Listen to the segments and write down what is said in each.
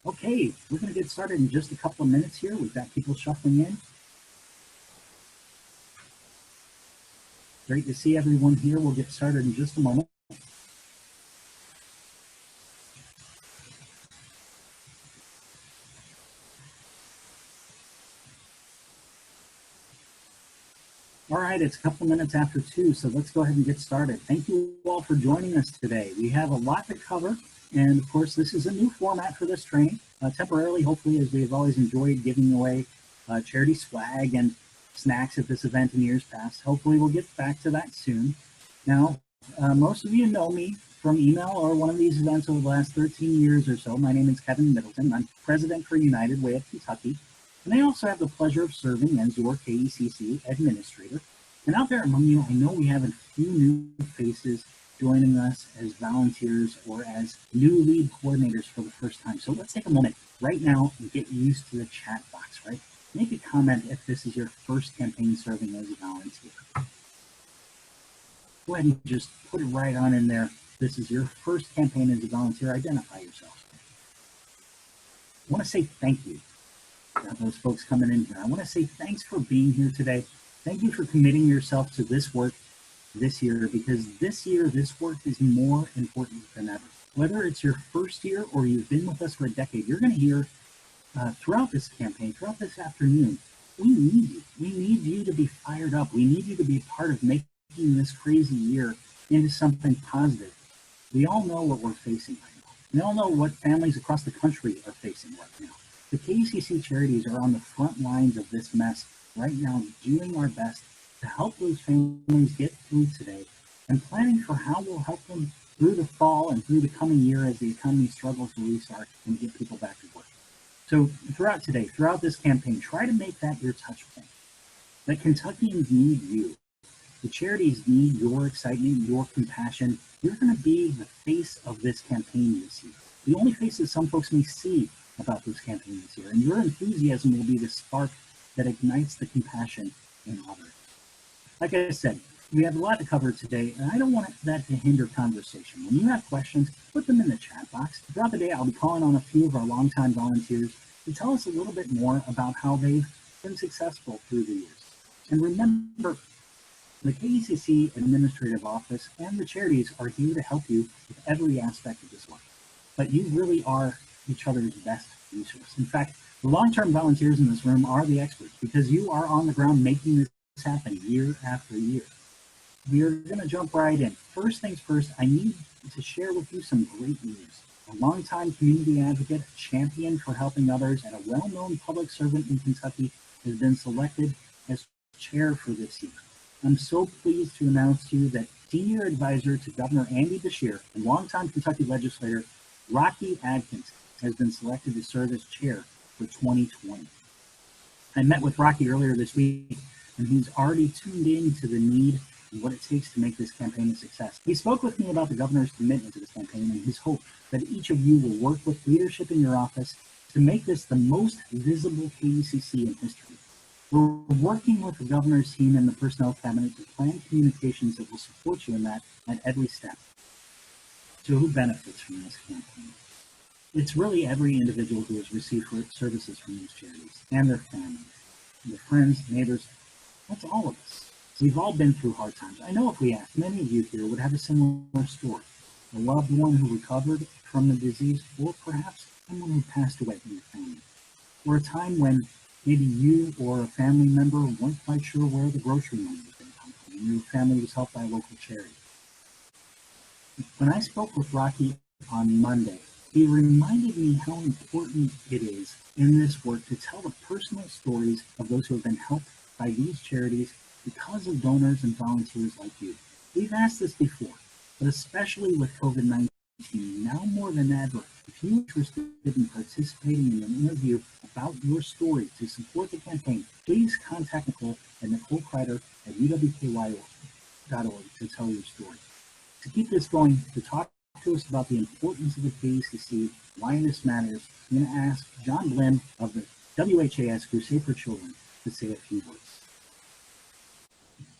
Okay, we're going to get started in just a couple of minutes here. We've got people shuffling in. Great to see everyone here. We'll get started in just a moment. All right, it's a couple minutes after 2, so let's go ahead and get started. Thank you all for joining us today. We have a lot to cover, and of course, this is a new format for this training. Temporarily, hopefully, as we have always enjoyed giving away charity swag and snacks at this event in years past. Hopefully, we'll get back to that soon. Now, most of you know me from email or one of these events over the last 13 years or so. My name is Kevin Middleton. I'm president for United Way of Kentucky. And I also have the pleasure of serving as your KECC administrator. And out there among you, I know we have a few new faces joining us as volunteers or as new lead coordinators for the first time. So let's take a moment right now and get used to the chat box, right? Make a comment if this is your first campaign serving as a volunteer. Go ahead and just put it right on in there. This is your first campaign as a volunteer. Identify yourself. I want to say thank you. Got those folks coming in here. I want to say thanks for being here today. Thank you for committing yourself to this work this year, because this year, this work is more important than ever. Whether it's your first year or you've been with us for a decade, you're going to hear throughout this campaign, throughout this afternoon, we need you. We need you to be fired up. We need you to be part of making this crazy year into something positive. We all know what we're facing right now. We all know what families across the country are facing right now. The KECC charities are on the front lines of this mess right now, doing our best to help those families get through today and planning for how we'll help them through the fall and through the coming year as the economy struggles to restart and get people back to work. So throughout today, throughout this campaign, try to make that your touch point. That Kentuckians need you. The charities need your excitement, your compassion. You're going to be the face of this campaign this year. The only face that some folks may see about this campaign this year, and your enthusiasm will be the spark that ignites the compassion in others. Like I said, we have a lot to cover today, and I don't want that to hinder conversation. When you have questions, put them in the chat box. Throughout the day, I'll be calling on a few of our longtime volunteers to tell us a little bit more about how they've been successful through the years. And remember, the KECC Administrative Office and the charities are here to help you with every aspect of this work. But you really are each other's best resource. In fact, the long-term volunteers in this room are the experts because you are on the ground making this happen year after year. We are going to jump right in. First things first, I need to share with you some great news. A longtime community advocate, a champion for helping others, and a well-known public servant in Kentucky has been selected as chair for this year. I'm so pleased to announce to you that Senior Advisor to Governor Andy Beshear and longtime Kentucky legislator Rocky Adkins has been selected to serve as chair for 2020. I met with Rocky earlier this week, and he's already tuned in to the need and what it takes to make this campaign a success. He spoke with me about the governor's commitment to this campaign and his hope that each of you will work with leadership in your office to make this the most visible KECC in history. We're working with the governor's team and the personnel cabinet to plan communications that will support you in that at every step. So who benefits from this campaign? It's really every individual who has received services from these charities and their families, their friends, neighbors. That's all of us. We've all been through hard times. I know if we asked, many of you here would have a similar story. A loved one who recovered from the disease, or perhaps someone who passed away from your family. Or a time when maybe you or a family member weren't quite sure where the grocery money was going to come from, and your family was helped by a local charity. When I spoke with Rocky on Monday, he reminded me how important it is in this work to tell the personal stories of those who have been helped by these charities because of donors and volunteers like you. We've asked this before, but especially with COVID-19, now more than ever, if you're interested in participating in an interview about your story to support the campaign, please contact Nicole at NicoleKreider@uwky.org to tell your story. To keep this going, to talk to us about the importance of the KECC, why this matters, I'm going to ask John Blim of the WHAS Crusade for Children to say a few words.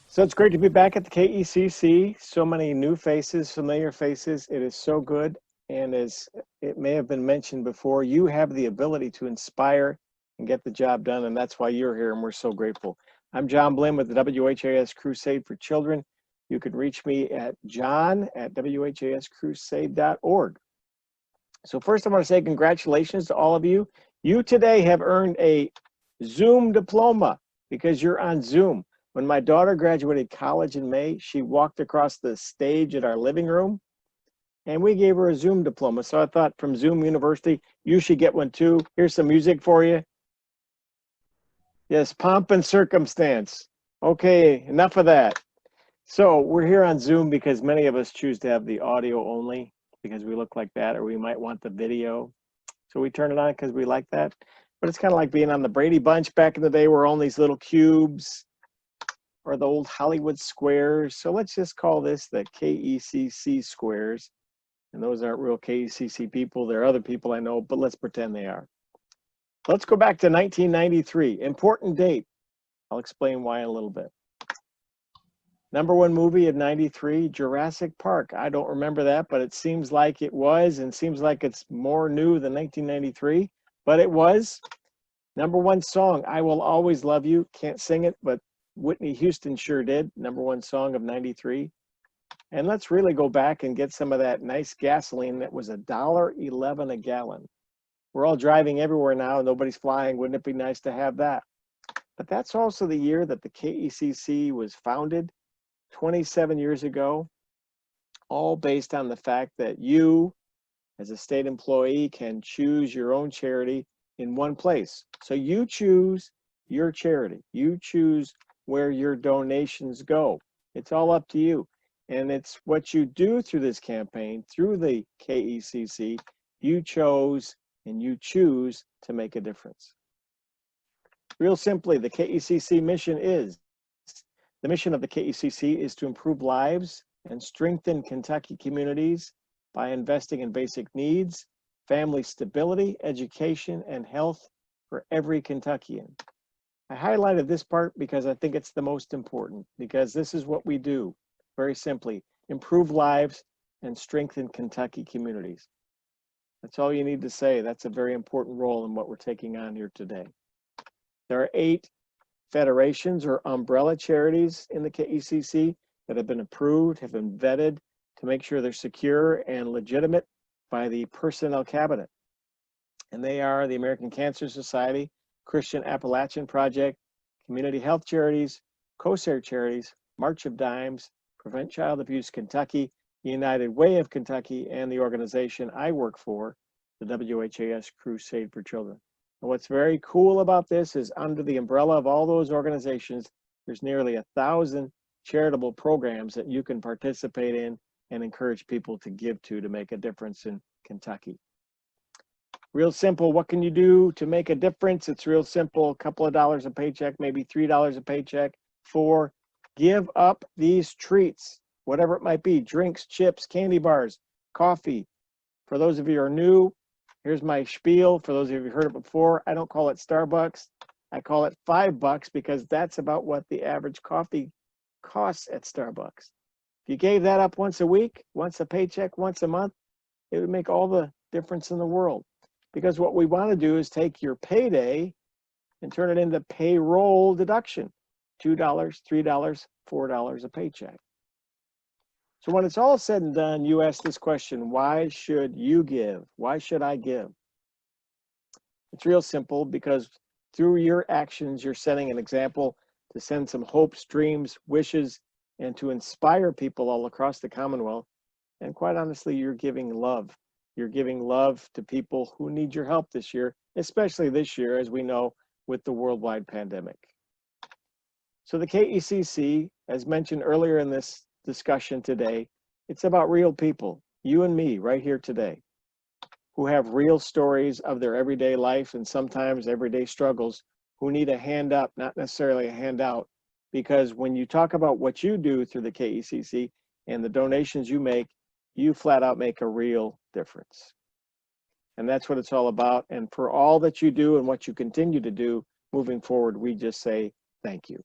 So it's great to be back at the KECC. So many new faces, familiar faces. It is so good. And as it may have been mentioned before, you have the ability to inspire and get the job done, and that's why you're here, and we're so grateful. I'm John Blinn with the WHAS Crusade for Children. You can reach me at john@whascrusade.org. So first I want to say congratulations to all of you. You today have earned a Zoom diploma because you're on Zoom. When my daughter graduated college in May, she walked across the stage at our living room and we gave her a Zoom diploma. So I thought from Zoom University, you should get one too. Here's some music for you. Yes, pomp and circumstance. Okay, enough of that. So we're here on Zoom because many of us choose to have the audio only because we look like that, or we might want the video. So we turn it on because we like that. But it's kind of like being on the Brady Bunch back in the day where all these little cubes or the old Hollywood squares. So let's just call this the KECC squares. And those aren't real KECC people. They're other people I know, but let's pretend they are. Let's go back to 1993. Important date. I'll explain why in a little bit. #1 movie of 93, Jurassic Park. I don't remember that, but it seems like it was, and seems like it's more new than 1993, but it was. #1 song, I Will Always Love You. Can't sing it, but Whitney Houston sure did. #1 song of 93. And let's really go back and get some of that nice gasoline that was $1.11 a gallon. We're all driving everywhere now, nobody's flying. Wouldn't it be nice to have that? But that's also the year that the KECC was founded, 27 years ago, all based on the fact that you, as a state employee, can choose your own charity in one place. So you choose your charity. You choose where your donations go. It's all up to you. And it's what you do through this campaign, through the KECC, you chose and you choose to make a difference. Real simply, the KECC mission is, the mission of the KECC is to improve lives and strengthen Kentucky communities by investing in basic needs, family stability, education, and health for every Kentuckian. I highlighted this part because I think it's the most important, because this is what we do, very simply, improve lives and strengthen Kentucky communities. That's all you need to say. That's a very important role in what we're taking on here today. There are 8 federations or umbrella charities in the KECC that have been approved, have been vetted to make sure they're secure and legitimate by the Personnel Cabinet. And they are the American Cancer Society, Christian Appalachian Project, Community Health Charities, COSARE Charities, March of Dimes, Prevent Child Abuse Kentucky, United Way of Kentucky, and the organization I work for, the WHAS Crusade for Children. And what's very cool about this is under the umbrella of all those organizations, there's nearly 1,000 charitable programs that you can participate in and encourage people to give to make a difference in Kentucky. Real simple, what can you do to make a difference? It's real simple, a couple of dollars a paycheck, maybe $3 a paycheck. 4, give up these treats, whatever it might be, drinks, chips, candy bars, coffee. For those of you who are new, here's my spiel. For those of you who heard it before, I don't call it Starbucks. I call it $5 because that's about what the average coffee costs at Starbucks. If you gave that up once a week, once a paycheck, once a month, it would make all the difference in the world. Because what we want to do is take your payday and turn it into payroll deduction. $2, $3, $4 a paycheck. So when it's all said and done, you ask this question, why should you give? Why should I give? It's real simple, because through your actions, you're setting an example to send some hopes, dreams, wishes, and to inspire people all across the Commonwealth. And quite honestly, you're giving love. You're giving love to people who need your help this year, especially this year, as we know, with the worldwide pandemic. So the KECC, as mentioned earlier in this discussion today, it's about real people, you and me right here today, who have real stories of their everyday life and sometimes everyday struggles, who need a hand up, not necessarily a handout. Because when you talk about what you do through the KECC and the donations you make, you flat out make a real difference. And that's what it's all about. And for all that you do and what you continue to do moving forward, we just say thank you.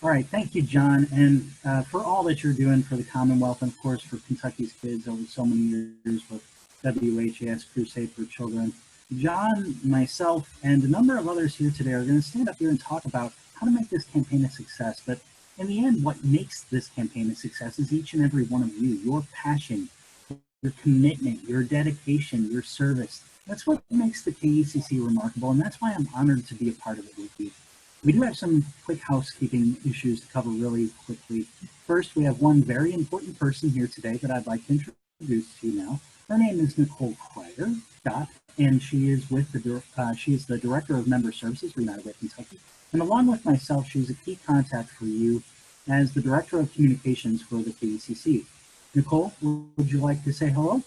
All right, thank you, John, and for all that you're doing for the Commonwealth, and of course for Kentucky's kids over so many years with WHAS Crusade for Children. John, myself, and a number of others here today are going to stand up here and talk about how to make this campaign a success. But in the end, what makes this campaign a success is each and every one of you, your passion, your commitment, your dedication, your service. That's what makes the KECC remarkable, and that's why I'm honored to be a part of it with you. We do have some quick housekeeping issues to cover really quickly. First, we have one very important person here today that I'd like to introduce to you now. Her name is Nicole Kreider, and she is the Director of Member Services for United Way Kentucky. And along with myself, she's a key contact for you as the Director of Communications for the KECC. Nicole, would you like to say hello?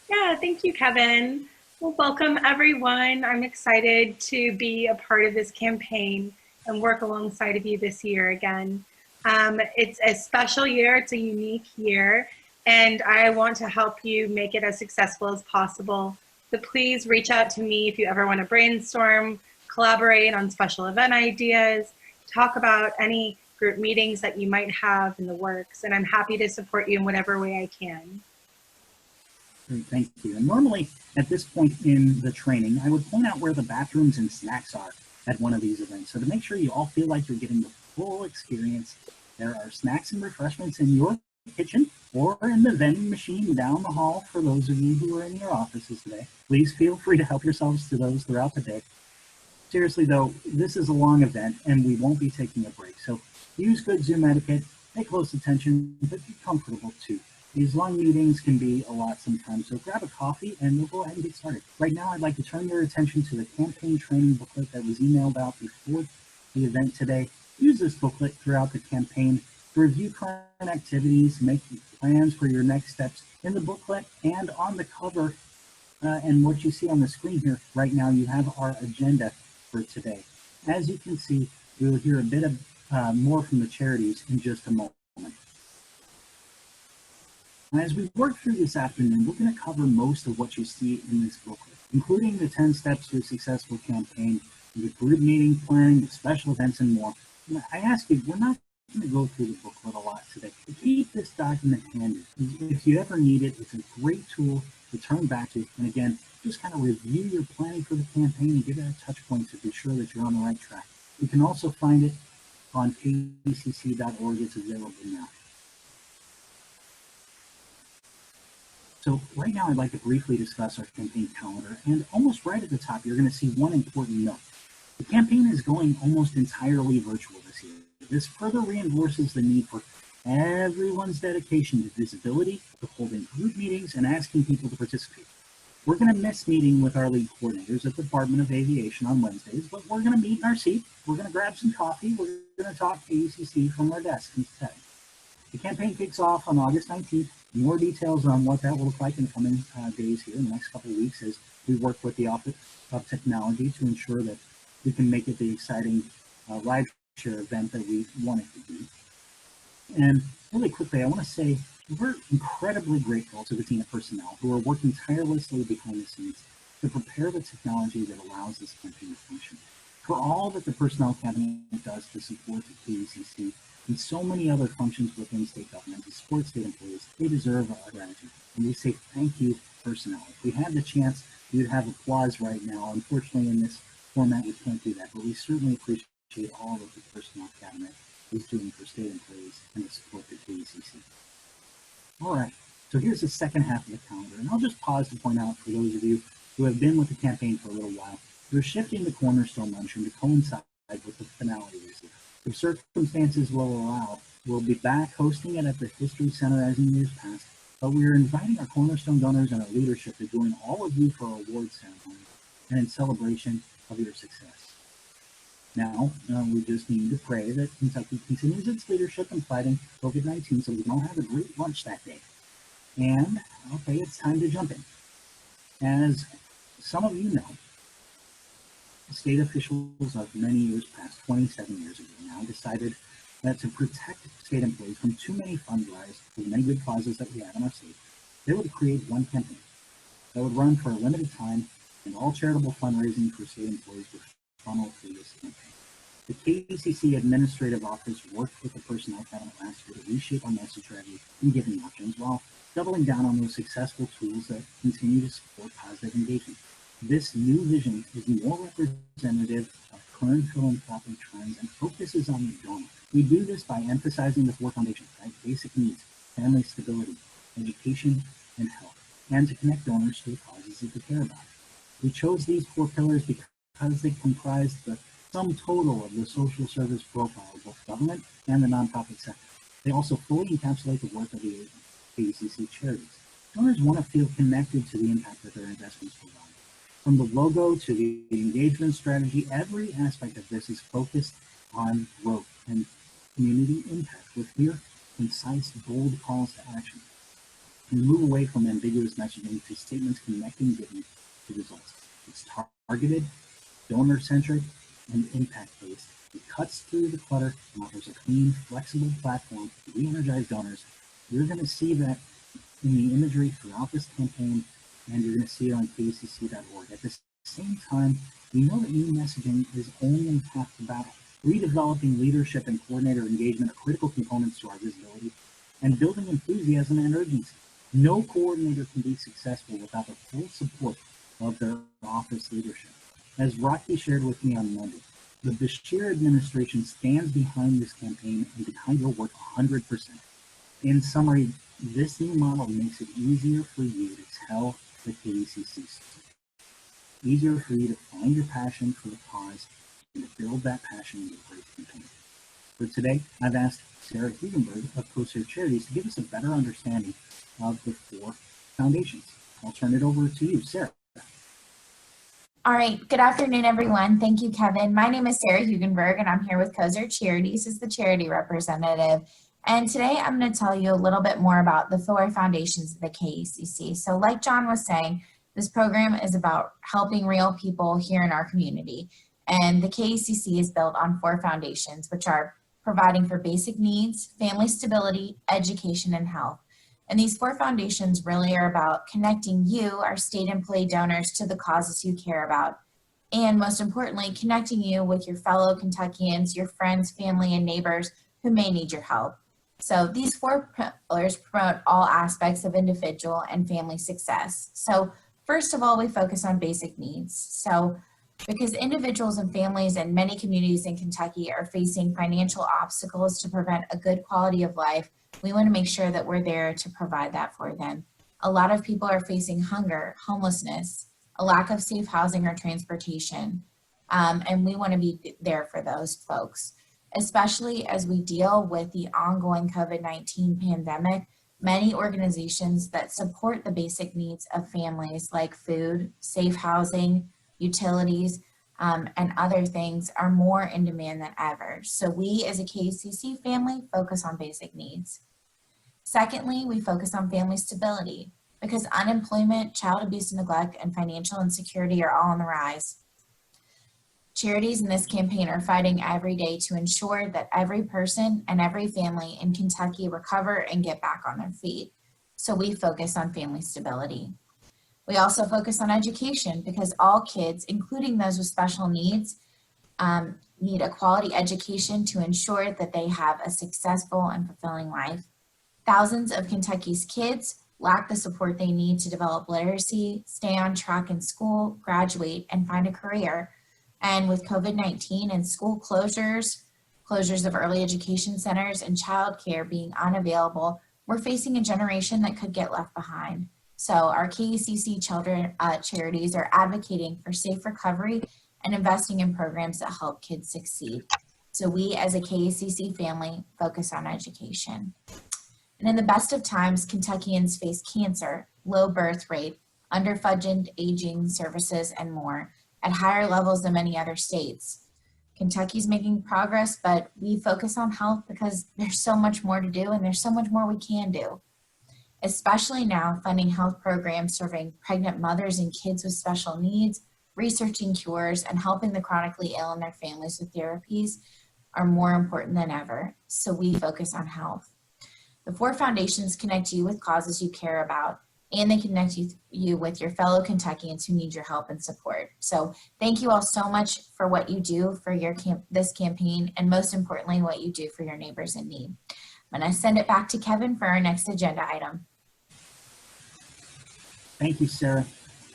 Yeah, thank you, Kevin. Well, welcome everyone. I'm excited to be a part of this campaign and work alongside of you this year again. It's a special year, it's a unique year, and I want to help you make it as successful as possible. So please reach out to me if you ever want to brainstorm, collaborate on special event ideas, talk about any group meetings that you might have in the works, and I'm happy to support you in whatever way I can. Great, thank you. And normally at this point in the training, I would point out where the bathrooms and snacks are at one of these events. So to make sure you all feel like you're getting the full experience, there are snacks and refreshments in your kitchen or in the vending machine down the hall for those of you who are in your offices today. Please feel free to help yourselves to those throughout the day. Seriously though, this is a long event and we won't be taking a break. So use good Zoom etiquette, pay close attention, but be comfortable too. These long meetings can be a lot sometimes, so grab a coffee and we'll go ahead and get started. Right now, I'd like to turn your attention to the campaign training booklet that was emailed out before the event today. Use this booklet throughout the campaign to review current activities, make plans for your next steps. In the booklet and on the cover and what you see on the screen here right now, you have our agenda for today. As you can see, we will hear a bit of more from the charities in just a moment. As we work through this afternoon, we're going to cover most of what you see in this booklet, including the 10 steps to a successful campaign, the group meeting planning, the special events, and more. And I ask you, we're not going to go through the booklet a lot today. Keep this document handy. If you ever need it, it's a great tool to turn back to. And again, just kind of review your planning for the campaign and give it a touch point to be sure that you're on the right track. You can also find it on kecc.org. It's available now. So right now, I'd like to briefly discuss our campaign calendar, and almost right at the top, you're going to see one important note. The campaign is going almost entirely virtual this year. This further reinforces the need for everyone's dedication to visibility, to holding group meetings, and asking people to participate. We're going to miss meeting with our lead coordinators at the Department of Aviation on Wednesdays, but we're going to meet in our seat, we're going to grab some coffee, we're going to talk KECC from our desks instead. The campaign kicks off on August 19th. More details on what that will look like in the coming days here in the next couple of weeks as we work with the Office of Technology to ensure that we can make it the exciting rideshare event that we want it to be. And really quickly, I want to say we're incredibly grateful to the team of personnel who are working tirelessly behind the scenes to prepare the technology that allows this campaign to function. For all that the Personnel Cabinet does to support the KECC and so many other functions within state government to support state employees, they deserve our gratitude. And we say thank you, personnel. If we had the chance, you'd have applause right now. Unfortunately, in this format, we can't do that, but we certainly appreciate all of the Personnel Cabinet is doing for state employees and to support the KECC. All right, so here's the second half of the calendar, and I'll just pause to point out for those of you who have been with the campaign for a little while, we're shifting the Cornerstone Luncheon to coincide with the finale this year. If circumstances will allow, we'll be back hosting it at the History Center as in years past, but we're inviting our Cornerstone donors and our leadership to join all of you for our awards ceremony and in celebration of your success. Now, we just need to pray that Kentucky continues its leadership in fighting COVID-19 so we can all have a great lunch that day. And, okay, it's time to jump in. As some of you know, state officials of many years past, 27 years ago now, decided that to protect state employees from too many fund drives for the many good causes that we have in our state, they would create one campaign that would run for a limited time, and all charitable fundraising for state employees would funnel through this campaign. The KECC Administrative Office worked with the Personnel Cabinet last year to reshape our message strategy and giving options while doubling down on those successful tools that continue to support positive engagement. This new vision is more representative of current philanthropic trends and focuses on the donor. We do this by emphasizing the four foundations, right? Basic needs, family stability, education, and health, and to connect donors to the causes that they care about. We chose these four pillars because they comprise the sum total of the social service profile of both government and the nonprofit sector. They also fully encapsulate the work of the KECC charities. Donors want to feel connected to the impact that their investments provide. From the logo to the engagement strategy, every aspect of this is focused on growth and community impact with clear, concise, bold calls to action. We move away from ambiguous messaging to statements connecting giving to results. It's targeted, donor-centric, and impact-based. It cuts through the clutter and offers a clean, flexible platform to re-energize donors. You're going to see that in the imagery throughout this campaign, and you're going to see it on KECC.org. At the same time, we know that new messaging is only half the battle. Redeveloping leadership and coordinator engagement are critical components to our visibility, and building enthusiasm and urgency. No coordinator can be successful without the full support of their office leadership. As Rocky shared with me on Monday, the Bashir administration stands behind this campaign and behind your work 100%. In summary, this new model makes it easier for you to tell the KECC story. Easier for you to find your passion for the cause and to build that passion into a great campaign. For today, I've asked Sarah Hugenberg of CoServe Charities to give us a better understanding of the four foundations. I'll turn it over to you, Sarah. All right, good afternoon, everyone. Thank you, Kevin. My name is Sarah Hugenberg, and I'm here with CoServe Charities as the charity representative. And today I'm going to tell you a little bit more about the four foundations of the KECC. So like John was saying, this program is about helping real people here in our community. And the KECC is built on four foundations, which are providing for basic needs, family stability, education, and health. And these four foundations really are about connecting you, our state employee donors, to the causes you care about. And most importantly, connecting you with your fellow Kentuckians, your friends, family, and neighbors who may need your help. So these four pillars promote all aspects of individual and family success. So first of all, we focus on basic needs. So because individuals and families in many communities in Kentucky are facing financial obstacles to prevent a good quality of life, we want to make sure that we're there to provide that for them. A lot of people are facing hunger, homelessness, a lack of safe housing or transportation, and we want to be there for those folks. Especially as we deal with the ongoing COVID-19 pandemic, many organizations that support the basic needs of families like food, safe housing, utilities, and other things are more in demand than ever. So we as a KECC family focus on basic needs. Secondly, we focus on family stability because unemployment, child abuse and neglect, and financial insecurity are all on the rise. Charities in this campaign are fighting every day to ensure that every person and every family in Kentucky recover and get back on their feet. So we focus on family stability. We also focus on education because all kids, including those with special needs, need a quality education to ensure that they have a successful and fulfilling life. Thousands of Kentucky's kids lack the support they need to develop literacy, stay on track in school, graduate, and find a career. And with COVID-19 and school closures of early education centers, and childcare being unavailable, we're facing a generation that could get left behind. So our KECC charities are advocating for safe recovery and investing in programs that help kids succeed. So we as a KECC family focus on education. And in the best of times, Kentuckians face cancer, low birth rate, underfunded aging services, and more at higher levels than many other states. Kentucky's making progress, but we focus on health because there's so much more to do and there's so much more we can do. Especially now, funding health programs serving pregnant mothers and kids with special needs, researching cures, and helping the chronically ill and their families with therapies are more important than ever. So we focus on health. The four foundations connect you with causes you care about. and they connect you with your fellow Kentuckians who need your help and support. So thank you all so much for what you do for this campaign, and most importantly, what you do for your neighbors in need. I'm going to send it back to Kevin for our next agenda item. Thank you, Sarah.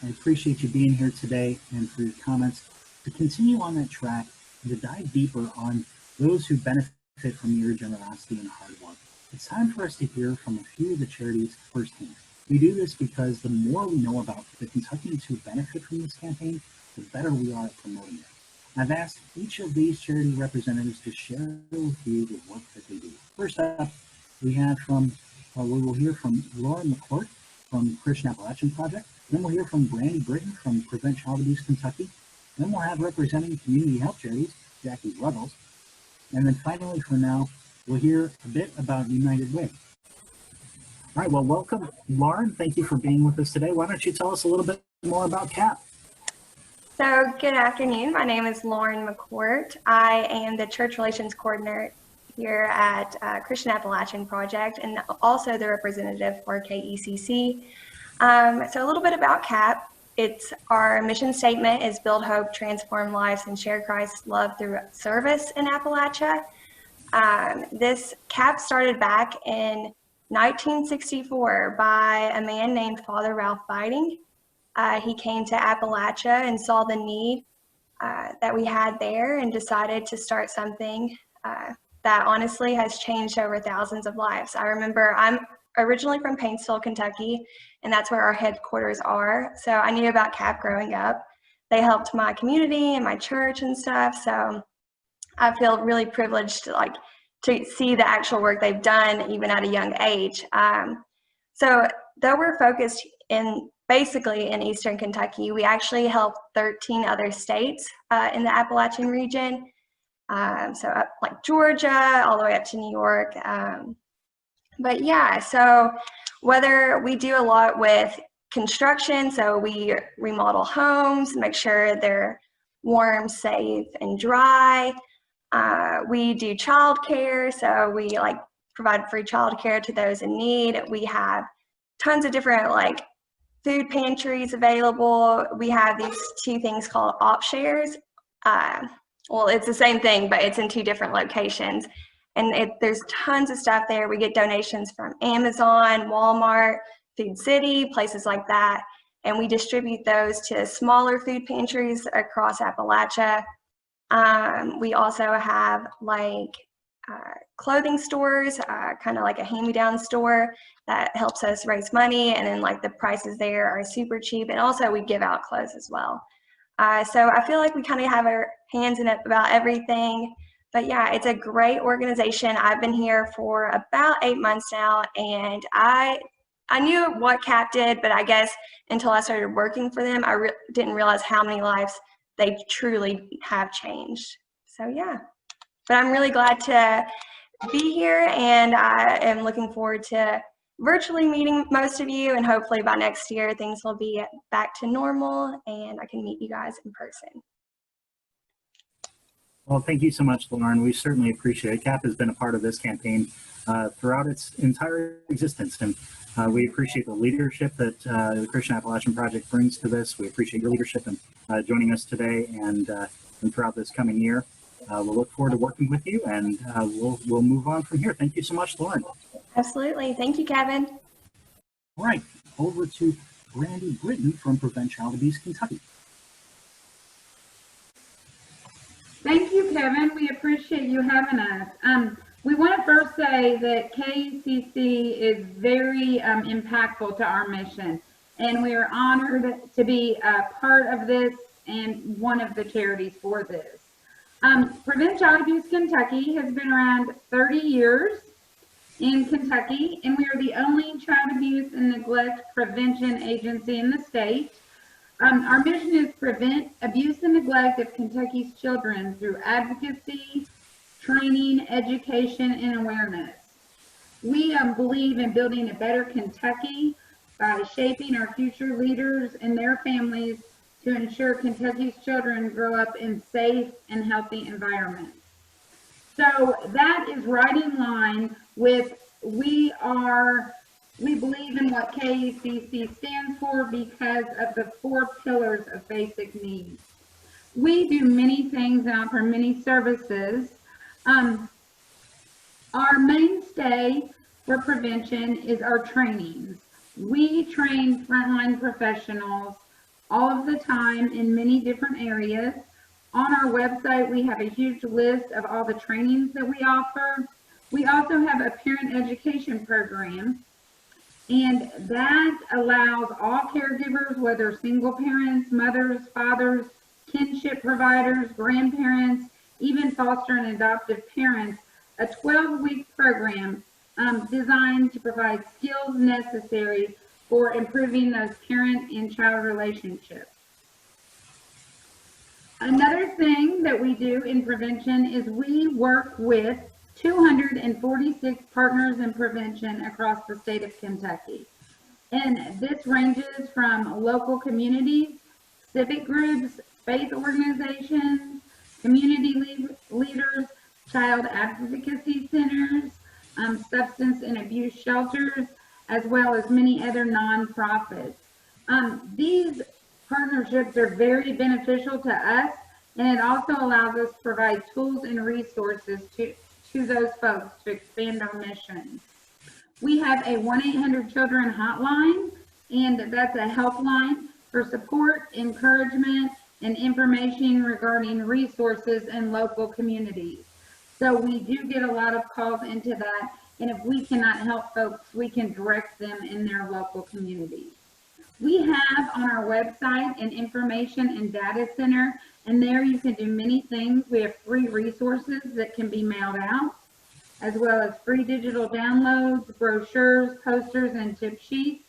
I appreciate you being here today and for your comments. To continue on that track and to dive deeper on those who benefit from your generosity and hard work, it's time for us to hear from a few of the charities firsthand. We do this because the more we know about the Kentuckians who benefit from this campaign, the better we are at promoting it. I've asked each of these charity representatives to share with you the work that they do. First up, we will hear from Lauren McCourt from Christian Appalachian Project. Then we'll hear from Brandy Britton from Prevent Child Abuse Kentucky. Then we'll have representing community health charities, Jackie Ruggles. And then finally, for now, we'll hear a bit about United Way. All right, well, welcome, Lauren. Thank you for being with us today. Why don't you tell us a little bit more about CAP? So good afternoon. My name is Lauren McCourt. I am the Church Relations Coordinator here at Christian Appalachian Project and also the representative for KECC. So a little bit about CAP. Our mission statement is build hope, transform lives, and share Christ's love through service in Appalachia. This CAP started back in 1964 by a man named Father Ralph Biding. He came to Appalachia and saw the need that we had there and decided to start something that honestly has changed over thousands of lives. I remember I'm originally from Paintsville, Kentucky, and that's where our headquarters are. So I knew about CAP growing up. They helped my community and my church and stuff. So I feel really privileged to see the actual work they've done even at a young age. So though we're focused basically in Eastern Kentucky, we actually help 13 other states in the Appalachian region. So up like Georgia, all the way up to New York. But yeah, so whether we do a lot with construction, so we remodel homes, make sure they're warm, safe, and dry. We do childcare, so we provide free childcare to those in need. We have tons of different food pantries available. We have these two things called op shares. Well, it's the same thing, but it's in two different locations. And there's tons of stuff there. We get donations from Amazon, Walmart, Food City, places like that. And we distribute those to smaller food pantries across Appalachia. We also have clothing stores, kind of like a hand-me-down store that helps us raise money. And then the prices there are super cheap. And also we give out clothes as well. So I feel like we kind of have our hands in it about everything. But yeah, it's a great organization. I've been here for about 8 months now, and I knew what CAP did, but I guess until I started working for them, I didn't realize how many lives they truly have changed. So yeah, but I'm really glad to be here, and I am looking forward to virtually meeting most of you, and hopefully by next year things will be back to normal and I can meet you guys in person. Well, thank you so much, Lauren. We certainly appreciate it. CAP has been a part of this campaign throughout its entire existence, and we appreciate the leadership that the Christian Appalachian Project brings to this. We appreciate your leadership and joining us today and throughout this coming year. We'll look forward to working with you, and we'll move on from here. Thank you so much, Lauren. Absolutely. Thank you, Kevin. All right, over to Brandy Britton from Prevent Child Abuse Kentucky. Thank you, Kevin. We appreciate you having us. We want to first say that KECC is very impactful to our mission, and we are honored to be a part of this and one of the charities for this. Prevent Child Abuse Kentucky has been around 30 years in Kentucky, and we are the only child abuse and neglect prevention agency in the state. Our mission is prevent abuse and neglect of Kentucky's children through advocacy, training, education, and awareness. We believe in building a better Kentucky by shaping our future leaders and their families to ensure Kentucky's children grow up in safe and healthy environments. So that is right in line with we are We believe in what KECC stands for because of the 4 pillars of basic needs. We do many things and offer many services. Our mainstay for prevention is our trainings. We train frontline professionals all of the time in many different areas. On our website, we have a huge list of all the trainings that we offer. We also have a parent education program, and that allows all caregivers, whether single parents, mothers, fathers, kinship providers, grandparents, even foster and adoptive parents, a 12-week program designed to provide skills necessary for improving those parent and child relationships. Another thing that we do in prevention is we work with 246 partners in prevention across the state of Kentucky. And this ranges from local communities, civic groups, faith organizations, community leaders, child advocacy centers, substance and abuse shelters, as well as many other nonprofits. These partnerships are very beneficial to us, and it also allows us to provide tools and resources to those folks to expand our mission. We have a 1-800-CHILDREN hotline, and that's a helpline for support, encouragement, and information regarding resources in local communities. So we do get a lot of calls into that, and if we cannot help folks, we can direct them in their local communities. We have on our website an information and data center, and there you can do many things. We have free resources that can be mailed out, as well as free digital downloads, brochures, posters, and tip sheets.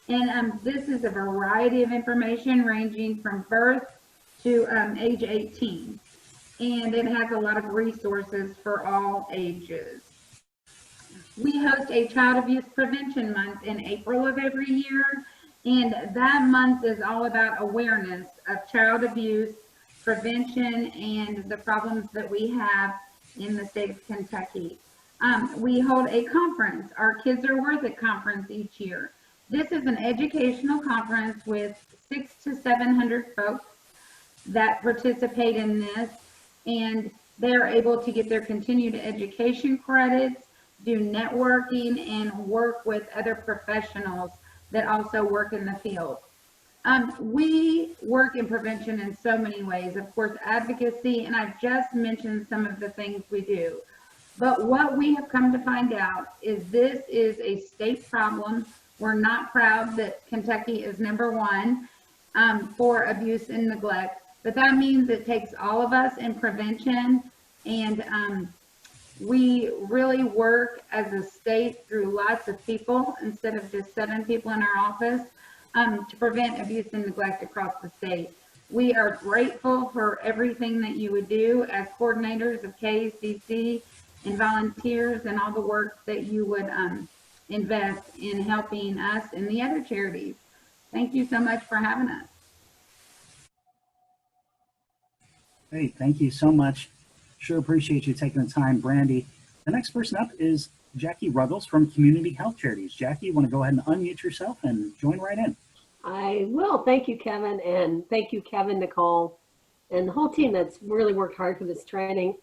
And this is a variety of information ranging from birth to age 18. And it has a lot of resources for all ages. We host a Child Abuse Prevention Month in April of every year, and that month is all about awareness of child abuse, prevention, and the problems that we have in the state of Kentucky. We hold a conference, our Kids Are Worth It conference, each year. This is an educational conference with 600 to 700 folks that participate in this, and they're able to get their continued education credits, do networking, and work with other professionals that also work in the field. We work in prevention in so many ways, of course, advocacy, and I've just mentioned some of the things we do. But what we have come to find out is this is a state problem. We're not proud that Kentucky is #1 for abuse and neglect, but that means it takes all of us in prevention, and we really work as a state through lots of people instead of just 7 people in our office to prevent abuse and neglect across the state. We are grateful for everything that you would do as coordinators of KECC and volunteers, and all the work that you would invest in helping us and the other charities. Thank you so much for having us. Hey, thank you so much. Sure appreciate you taking the time, Brandy. The next person up is Jackie Ruggles from Community Health Charities. Jackie, you want to go ahead and unmute yourself and join right in? I will. Thank you, Kevin, and thank you, Kevin, Nicole, and the whole team that's really worked hard for this training.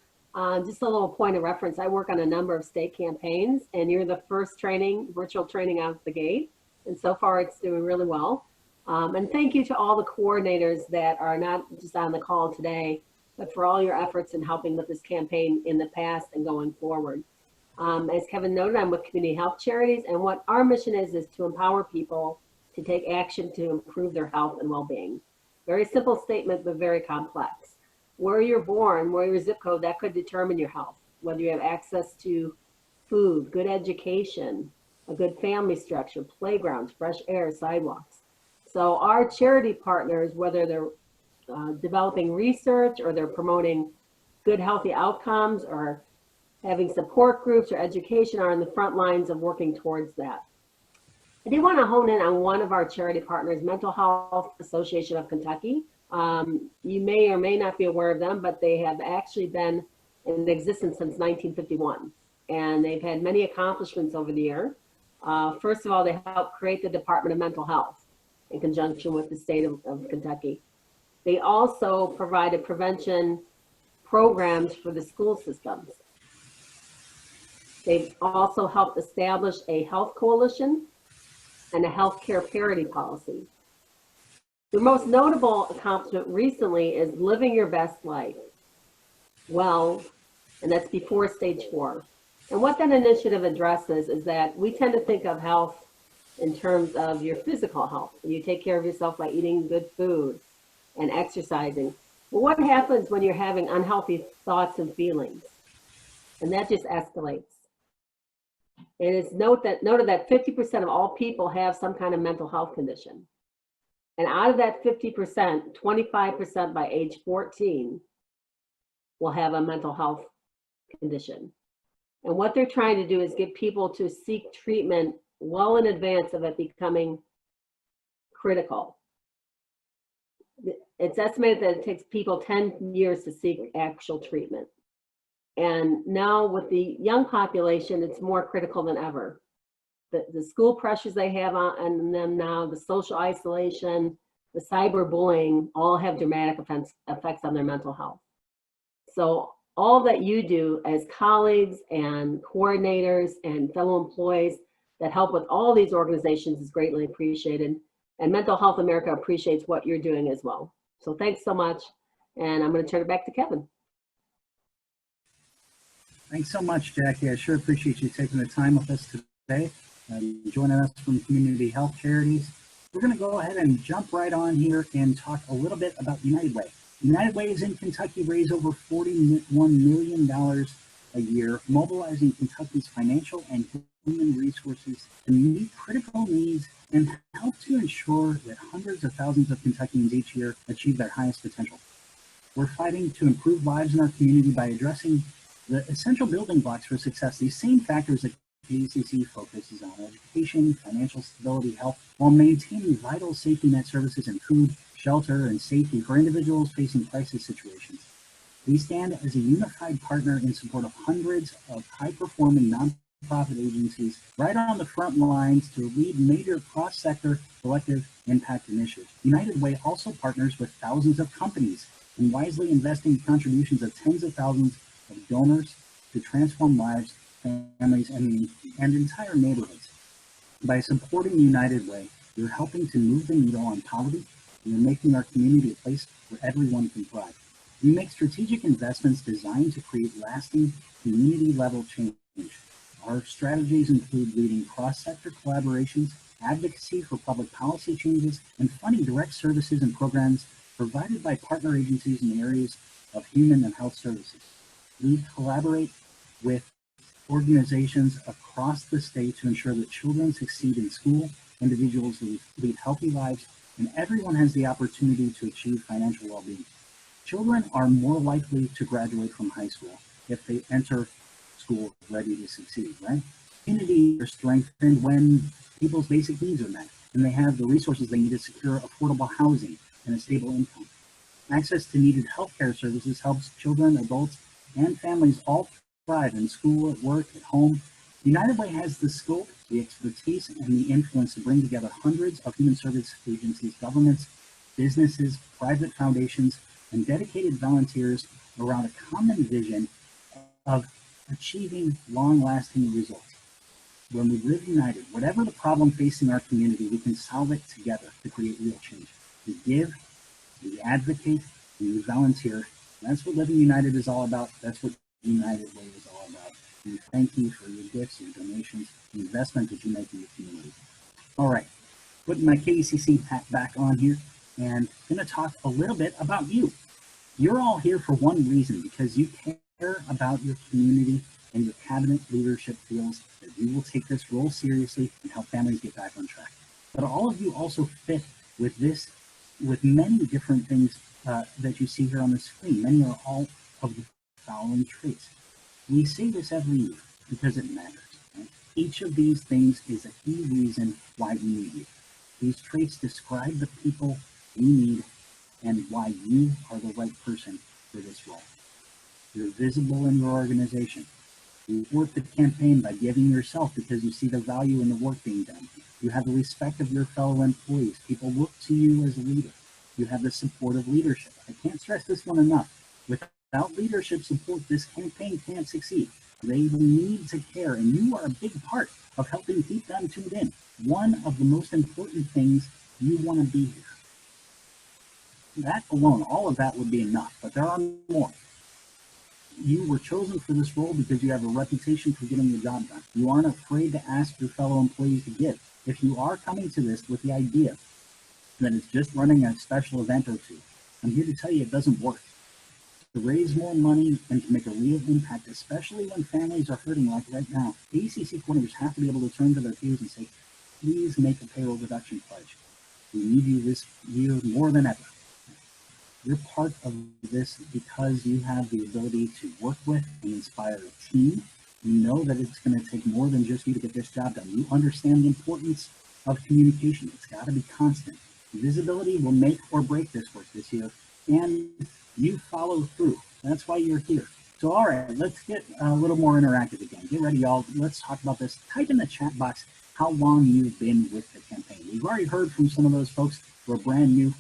Just a little point of reference, I work on a number of state campaigns, and you're the first training, virtual training out the gate, and so far it's doing really well. And thank you to all the coordinators that are not just on the call today, but for all your efforts in helping with this campaign in the past and going forward. As Kevin noted, I'm with Community Health Charities, and what our mission is to empower people to take action to improve their health and well-being. Very simple statement, but very complex. Where you're born, where your zip code, that could determine your health, whether you have access to food, good education, a good family structure, playgrounds, fresh air, sidewalks. So our charity partners, whether they're developing research or they're promoting good, healthy outcomes or having support groups or education, are on the front lines of working towards that. I do want to hone in on one of our charity partners, Mental Health Association of Kentucky. You may or may not be aware of them, but they have actually been in existence since 1951. And they've had many accomplishments over the year. First of all, they helped create the Department of Mental Health in conjunction with the state of Kentucky. They also provided prevention programs for the school systems. They've also helped establish a health coalition and a healthcare parity policy. The most notable accomplishment recently is living your best life well, and that's before stage 4. And what that initiative addresses is that we tend to think of health in terms of your physical health. You take care of yourself by eating good food and exercising. But what happens when you're having unhealthy thoughts and feelings? And that just escalates. And it's noted that 50% of all people have some kind of mental health condition. And out of that 50%, 25% by age 14 will have a mental health condition. And what they're trying to do is get people to seek treatment well in advance of it becoming critical. It's estimated that it takes people 10 years to seek actual treatment. And now with the young population, it's more critical than ever. The school pressures they have on them now, the social isolation, the cyberbullying, all have dramatic effects on their mental health. So all that you do as colleagues and coordinators and fellow employees that help with all these organizations is greatly appreciated. And Mental Health America appreciates what you're doing as well. So thanks so much. And I'm going to turn it back to Kevin. Thanks so much, Jackie. I sure appreciate you taking the time with us today, joining us from Community Health Charities. We're going to go ahead and jump right on here and talk a little bit about United Way. United Way is in Kentucky, raise over $41 million a year, mobilizing Kentucky's financial and human resources to meet critical needs and help to ensure that hundreds of thousands of Kentuckians each year achieve their highest potential. We're fighting to improve lives in our community by addressing the essential building blocks for success, these same factors that KECC focuses on: education, financial stability, health, while maintaining vital safety net services and food, shelter, and safety for individuals facing crisis situations. We stand as a unified partner in support of hundreds of high-performing nonprofit agencies right on the front lines to lead major cross-sector collective impact initiatives. United Way also partners with thousands of companies in wisely investing contributions of tens of thousands of donors to transform lives, families, and entire neighborhoods. By supporting United Way, you're helping to move the needle on poverty, and you're making our community a place where everyone can thrive. We make strategic investments designed to create lasting community-level change. Our strategies include leading cross-sector collaborations, advocacy for public policy changes, and funding direct services and programs provided by partner agencies in the areas of human and health services. We collaborate with organizations across the state to ensure that children succeed in school, individuals lead healthy lives, and everyone has the opportunity to achieve financial well-being. Children are more likely to graduate from high school if they enter school ready to succeed, right? Communities are strengthened when people's basic needs are met and they have the resources they need to secure affordable housing and a stable income. Access to needed healthcare services helps children, adults, and families all thrive in school, at work, at home. United Way has the scope, the expertise, and the influence to bring together hundreds of human service agencies, governments, businesses, private foundations, and dedicated volunteers around a common vision of achieving long-lasting results. When we live united, whatever the problem facing our community, we can solve it together to create real change. We give, we advocate, we volunteer. That's what Living United is all about. That's what United Way is all about. We thank you for your gifts, your donations, the investment that you make in your community. All right, putting my KECC hat back on here and going to talk a little bit about you. You're all here for one reason, because you care about your community, and your cabinet leadership feels that you will take this role seriously and help families get back on track. But all of you also fit with this, with many different things that you see here on the screen. Many are all of the following traits. We say this every year because it matters. Right? Each of these things is a key reason why we need you. These traits describe the people we need and why you are the right person for this role. You're visible in your organization. You support the campaign by giving yourself because you see the value in the work being done. You have the respect of your fellow employees. People look to you as a leader. You have the support of leadership. I can't stress this one enough. Without leadership support, this campaign can't succeed. They need to care, and you are a big part of helping keep them tuned in. One of the most important things, you want to be here. That alone, all of that would be enough, but there are more. You were chosen for this role because you have a reputation for getting the job done. You aren't afraid to ask your fellow employees to give. If you are coming to this with the idea that it's just running a special event or two, I'm here to tell you it doesn't work. To raise more money and to make a real impact, especially when families are hurting like right now, KECC coordinators have to be able to turn to their peers and say, please make a payroll deduction pledge. We need you this year more than ever. You're part of this because you have the ability to work with and inspire a team. You know that it's going to take more than just you to get this job done. You understand the importance of communication. It's got to be constant. Visibility will make or break this work this year, and you follow through. That's why you're here. So, all right, let's get a little more interactive again. Get ready, y'all. Let's talk about this. Type in the chat box how long you've been with the campaign. We've already heard from some of those folks who are brand new.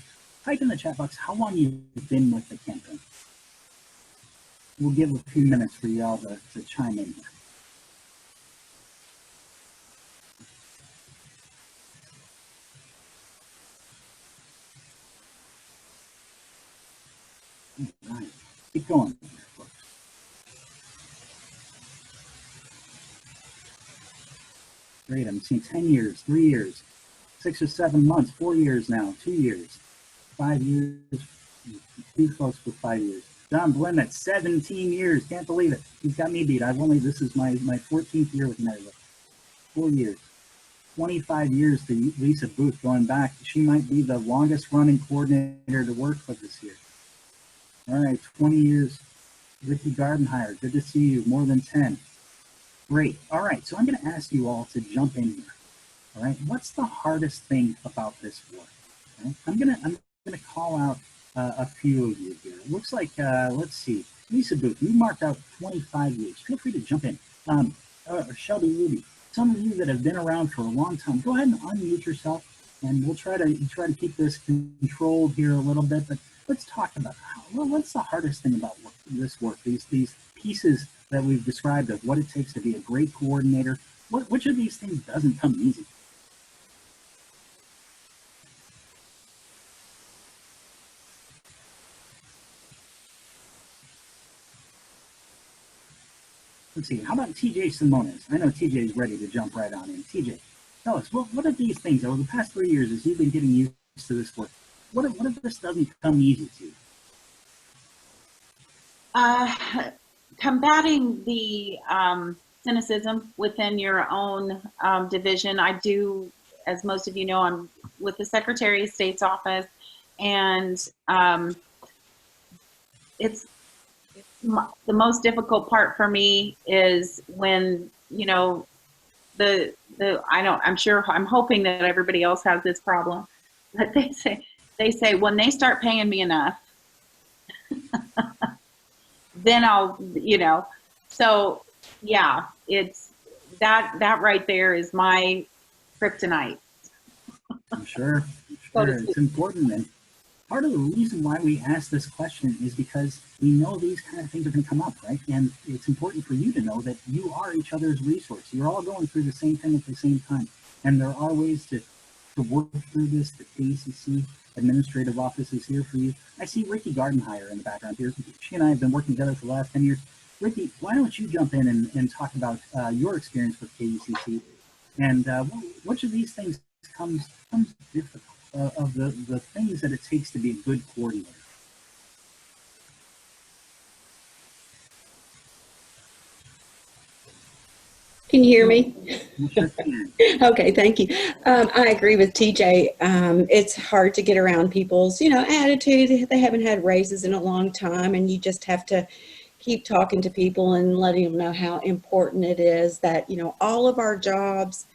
Type in the chat box how long you've been with the campaign. We'll give a few minutes for y'all to chime in here. All right, keep going, folks. Great, I'm seeing 10 years, 3 years, 6 or 7 months, 4 years now, 2 years, 5 years, 2 folks with 5 years. John Blemett, 17 years, can't believe it. He's got me beat. This is my 14th year with United. 4 years. 25 years to Lisa Booth going back. She might be the longest running coordinator to work with this year. All right, 20 years. Ricky Gardenhire, good to see you, more than 10. Great. All right, so I'm going to ask you all to jump in here. All right, what's the hardest thing about this work? Okay? I'm gonna call out a few of you here. It looks like, let's see, Lisa Booth, you marked out 25 years. Feel free to jump in. Shelby Ruby, some of you that have been around for a long time, go ahead and unmute yourself, and we'll try to keep this controlled here a little bit. But let's talk about what's the hardest thing about this work. These pieces that we've described of what it takes to be a great coordinator. Which of these things doesn't come easy? Let's see, how about TJ Simones? I know TJ is ready to jump right on in. TJ, tell us, what are these things over the past 3 years as you've been getting used to this work? What if this doesn't come easy to you? Combating the cynicism within your own division. I do, as most of you know, I'm with the Secretary of State's office, and the most difficult part for me is when, you know, I'm hoping that everybody else has this problem, but they say when they start paying me enough, then I'll, you know, so yeah, it's that right there is my kryptonite. I'm sure. It's important. And part of the reason why we ask this question is because we know these kind of things are going to come up, right? And it's important for you to know that you are each other's resource. You're all going through the same thing at the same time. And there are ways to work through this. The KECC administrative office is here for you. I see Ricky Gardenhire in the background here. She and I have been working together for the last 10 years. Ricky, why don't you jump in and talk about your experience with KECC and which of these things comes difficult of the things that it takes to be a good coordinator? Can you hear me? Sure. Okay, thank you. I agree with TJ. It's hard to get around people's, you know, attitude. They haven't had raises in a long time, and you just have to keep talking to people and letting them know how important it is that, you know, all of our jobs,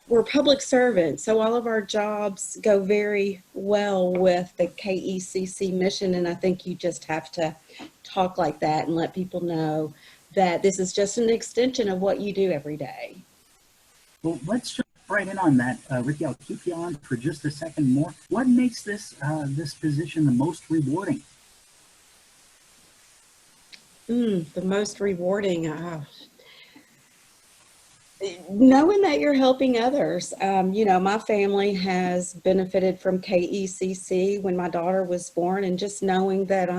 we're public servants, so all of our jobs go very well with the KECC mission, and I think you just have to talk like that and let people know that this is just an extension of what you do every day. Well, let's jump right in on that. Ricky, I'll keep you on for just a second more. What makes this position the most rewarding? The most rewarding, knowing that you're helping others. My family has benefited from KECC when my daughter was born, and just knowing that,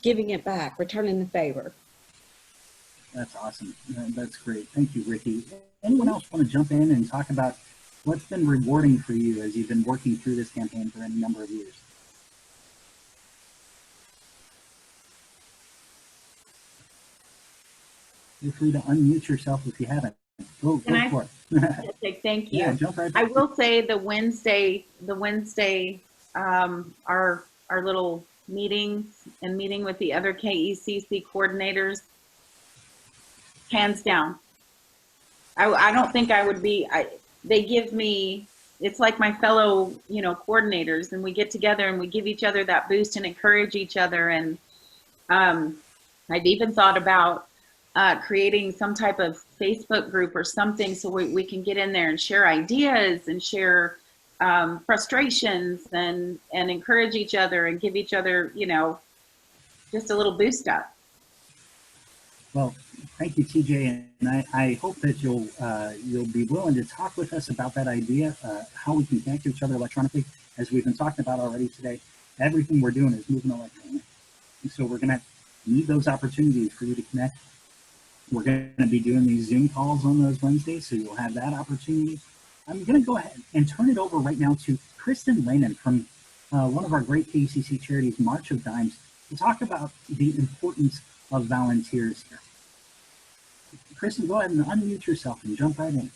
giving it back, returning the favor. That's awesome. That's great. Thank you, Ricky. Anyone else want to jump in and talk about what's been rewarding for you as you've been working through this campaign for any number of years? Feel free to unmute yourself if you haven't. Go for it. Okay, thank you. Yeah, jump right I back. will say the Wednesday, our little meetings and meeting with the other KECC coordinators, hands down. I don't think I would be, they give me, it's like my fellow, coordinators, and we get together and we give each other that boost and encourage each other. And I've even thought about creating some type of Facebook group or something so we can get in there and share ideas and share frustrations and encourage each other and give each other, just a little boost up. Well, thank you, TJ, and I hope that you'll be willing to talk with us about that idea, how we can connect to each other electronically. As we've been talking about already today, everything we're doing is moving electronically, and so we're going to need those opportunities for you to connect. We're going to be doing these Zoom calls on those Wednesdays, so you'll have that opportunity. I'm going to go ahead and turn it over right now to Kristen Lehman from one of our great KECC charities, March of Dimes, to talk about the importance of volunteers here. Kristen, go ahead and unmute yourself and jump right in.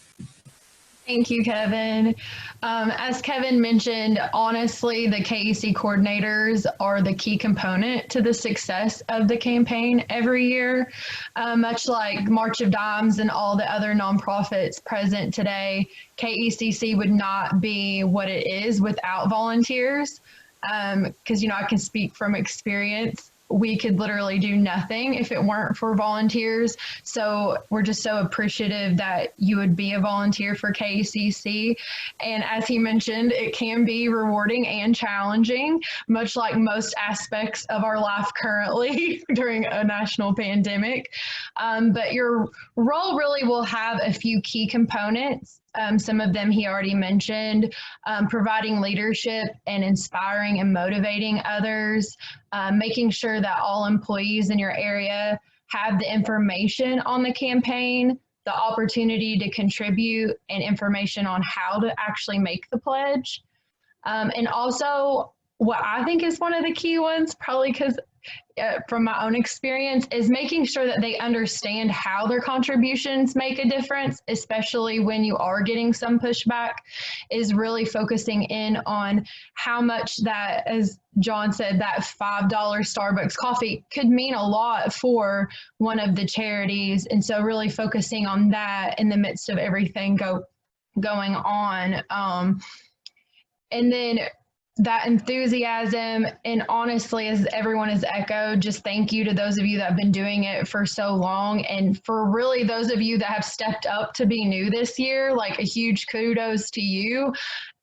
Thank you, Kevin. As Kevin mentioned, honestly, the KEC coordinators are the key component to the success of the campaign every year. Much like March of Dimes and all the other nonprofits present today, KECC would not be what it is without volunteers. Because, I can speak from experience. We could literally do nothing if it weren't for volunteers. So we're just so appreciative that you would be a volunteer for KECC. And as he mentioned, it can be rewarding and challenging, much like most aspects of our life currently during a national pandemic. But your role really will have a few key components. Some of them he already mentioned, providing leadership and inspiring and motivating others, making sure that all employees in your area have the information on the campaign, the opportunity to contribute, and information on how to actually make the pledge. And also, what I think is one of the key ones, probably because from my own experience, is making sure that they understand how their contributions make a difference, especially when you are getting some pushback, is really focusing in on how much that, as John said, that $5 Starbucks coffee could mean a lot for one of the charities. And so really focusing on that in the midst of everything going on. And then that enthusiasm, and honestly, as everyone has echoed, just thank you to those of you that have been doing it for so long, and for really those of you that have stepped up to be new this year, like a huge kudos to you.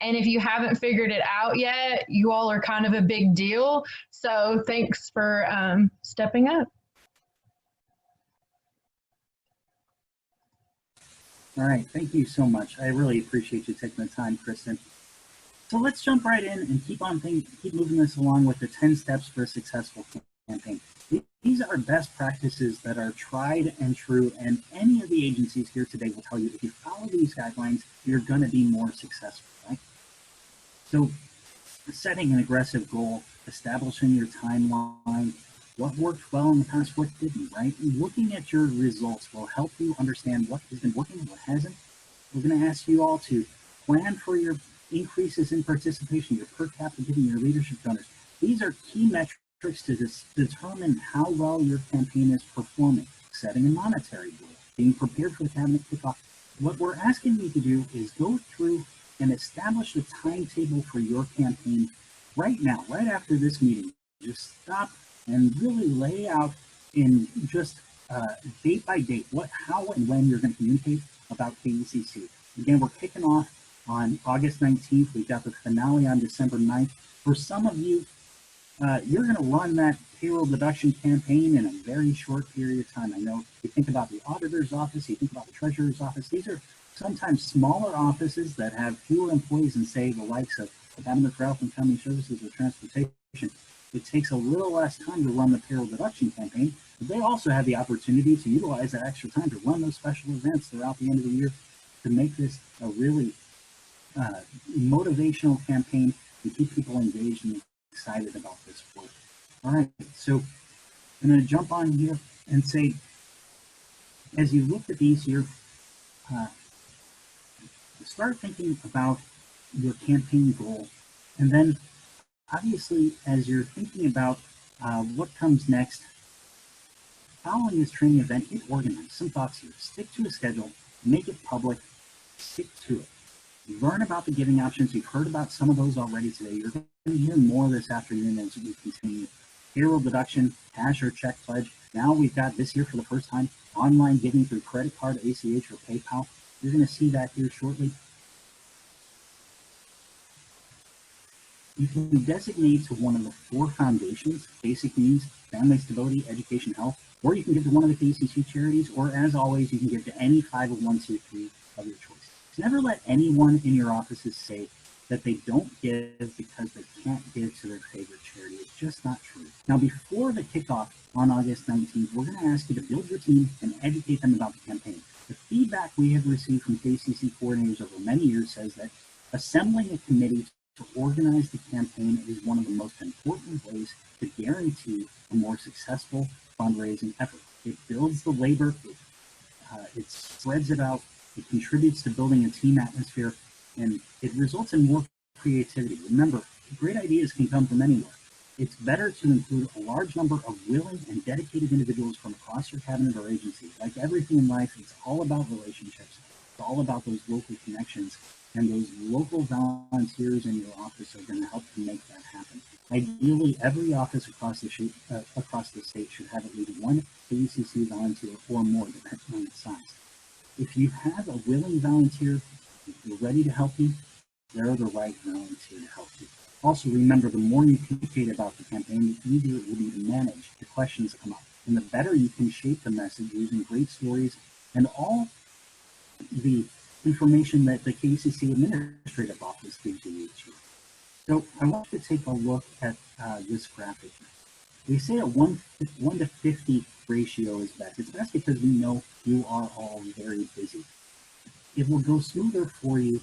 And if you haven't figured it out yet, you all are kind of a big deal. So thanks for stepping up. All right, thank you so much. I really appreciate you taking the time, Kristen. So let's jump right in and keep moving this along with the 10 steps for a successful campaign. These are best practices that are tried and true, and any of the agencies here today will tell you if you follow these guidelines, you're going to be more successful, right? So setting an aggressive goal, establishing your timeline, what worked well in the past, what didn't, right? And looking at your results will help you understand what has been working, what hasn't. We're going to ask you all to plan for your increases in participation, your per capita giving, your leadership donors. These are key metrics to determine how well your campaign is performing. Setting a monetary goal, being prepared for the cabinet kickoff. What we're asking you to do is go through and establish a timetable for your campaign right now, right after this meeting. Just stop and really lay out in just date by date, how and when you're going to communicate about KECC. Again, we're kicking off on August 19th. We've got the finale on December 9th. For some of you, you're going to run that payroll deduction campaign in a very short period of time. I know you think about the auditor's office, you think about the treasurer's office. These are sometimes smaller offices that have fewer employees than, say, the likes of Department for Health and Family Services or Transportation. It takes a little less time to run the payroll deduction campaign, but they also have the opportunity to utilize that extra time to run those special events throughout the end of the year to make this a really motivational campaign to keep people engaged and excited about this work. All right, so I'm going to jump on here and say, as you look at these here, start thinking about your campaign goal, and then obviously, as you're thinking about what comes next, following this training event, get organized. Some thoughts here. Stick to a schedule, make it public, stick to it. Learn about the giving options. You've heard about some of those already today. You're going to hear more this afternoon as we continue. Payroll deduction, cash or check pledge. Now we've got this year for the first time, online giving through credit card, ACH, or PayPal. You're going to see that here shortly. You can designate to one of the 4 foundations: basic needs, family stability, education, health, or you can give to one of the KECC charities, or as always, you can give to any 501c3 of your choice. Never let anyone in your offices say that they don't give because they can't give to their favorite charity. It's just not true. Now, before the kickoff on August 19th, we're going to ask you to build your team and educate them about the campaign. The feedback we have received from KECC coordinators over many years says that assembling a committee to organize the campaign is one of the most important ways to guarantee a more successful fundraising effort. It builds the labor, it spreads it out, it contributes to building a team atmosphere, and it results in more creativity. Remember, great ideas can come from anywhere. It's better to include a large number of willing and dedicated individuals from across your cabinet or agency. Like everything in life, it's all about relationships. It's all about those local connections, and those local volunteers in your office are going to help to make that happen. Ideally, every office across the state should have at least one KECC volunteer or more, depending on its size. If you have a willing volunteer, if you're ready to help you, they're the right volunteer to help you. Also, remember, the more you communicate about the campaign, the easier it will be to manage the questions that come up, and the better you can shape the message using great stories and all the information that the KECC Administrative Office gives you each year. So I want you to take a look at this graphic. We say a 1 to 50 ratio is best. It's best because we know you are all very busy. It will go smoother for you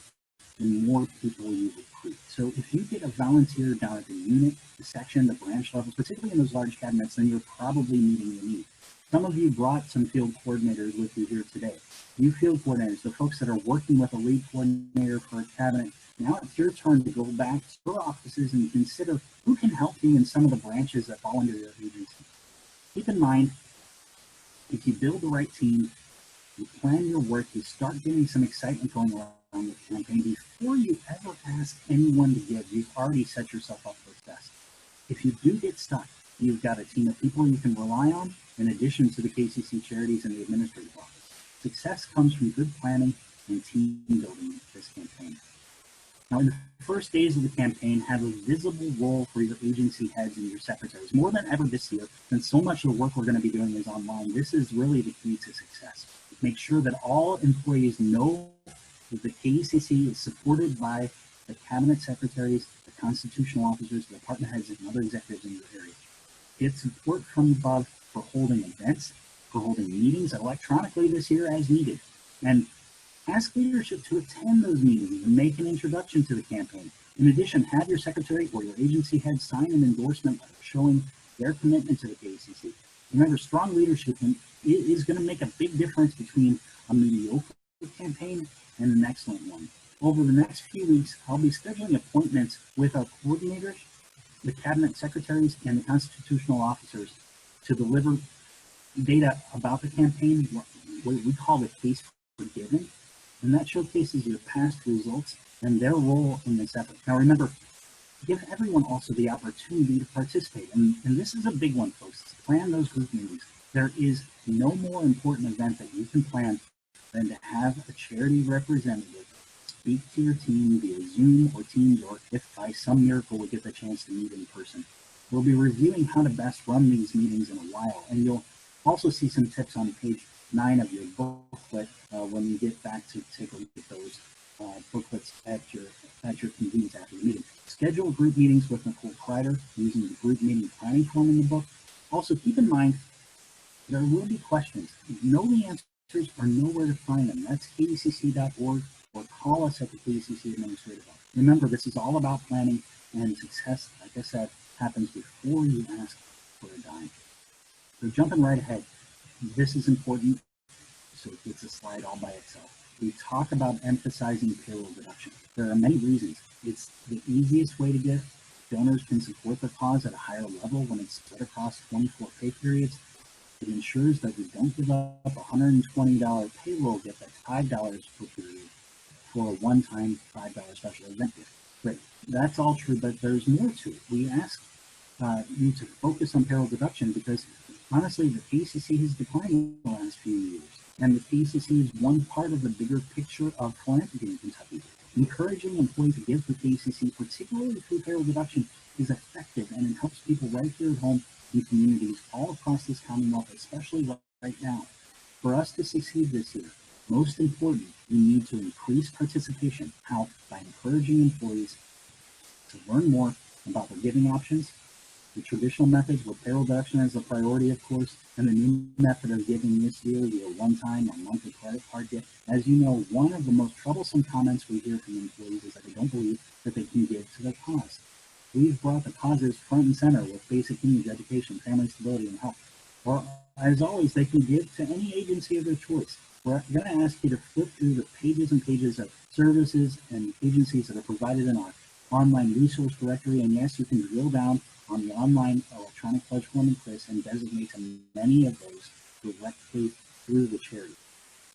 the more people you recruit. So if you get a volunteer down at the unit, the section, the branch levels, particularly in those large cabinets, then you're probably meeting the need. Some of you brought some field coordinators with you here today. You field coordinators, the folks that are working with a lead coordinator for a cabinet, now it's your turn to go back to your offices and consider who can help you in some of the branches that fall under your agency. Keep in mind, if you build the right team, you plan your work, you start getting some excitement going around the campaign, before you ever ask anyone to give, you've already set yourself up for success. If you do get stuck, you've got a team of people you can rely on, in addition to the KECC charities and the administrative office. Success comes from good planning and team building with this campaign. Now, in the first days of the campaign, have a visible role for your agency heads and your secretaries. More than ever this year, since so much of the work we're going to be doing is online, this is really the key to success. Make sure that all employees know that the KECC is supported by the cabinet secretaries, the constitutional officers, the department heads, and other executives in your area. Get support from above for holding events, for holding meetings electronically this year as needed. And ask leadership to attend those meetings and make an introduction to the campaign. In addition, have your secretary or your agency head sign an endorsement letter showing their commitment to the KECC. Remember, strong leadership is going to make a big difference between a mediocre campaign and an excellent one. Over the next few weeks, I'll be scheduling appointments with our coordinators, the cabinet secretaries, and the constitutional officers to deliver data about the campaign, what we call the case for giving, and that showcases your past results and their role in this effort. Now remember, give everyone also the opportunity to participate, and this is a big one, folks. Plan those group meetings. There is no more important event that you can plan than to have a charity representative speak to your team via Zoom or Teams, or if by some miracle we get the chance to meet in person. We'll be reviewing how to best run these meetings in a while, and you'll also see some tips on page 9 of your booklet when you get back to take a look at those booklets at your convenience after the meeting. Schedule group meetings with Nicole Kreider using the group meeting planning form in the book. Also, keep in mind there will be questions. Know the answers or know where to find them. That's KECC.org, or call us at the KECC Administrative Office. Remember, this is all about planning, and success, like I said, happens before you ask for a dime. So jumping right ahead, this is important, so it gets a slide all by itself. We talk about emphasizing payroll deduction. There are many reasons. It's the easiest way to give. Donors can support their cause at a higher level when it's spread across 24 pay periods. It ensures that we don't give up a $120 payroll gift at $5 per period for a one-time $5 special event gift. Great, that's all true, but there's more to it. We ask you to focus on payroll deduction because honestly, the KECC has declined in the last few years, and the KECC is one part of the bigger picture of philanthropy in Kentucky. Encouraging employees to give to the KECC, particularly through payroll deduction, is effective, and it helps people right here at home in communities all across this Commonwealth, especially right now. For us to succeed this year, most important, we need to increase participation. How? By encouraging employees to learn more about their giving options, the traditional methods with payroll deduction as a priority, of course, and the new method of giving this year via one-time or monthly credit card gift. As you know, one of the most troublesome comments we hear from employees is that they don't believe that they can give to their cause. We've brought the causes front and center with basic needs, education, family stability, and health. Or, as always, they can give to any agency of their choice. We're going to ask you to flip through the pages and pages of services and agencies that are provided in our online resource directory, and yes, you can drill down on the online electronic pledge form and quiz and designate to many of those directly through the charity.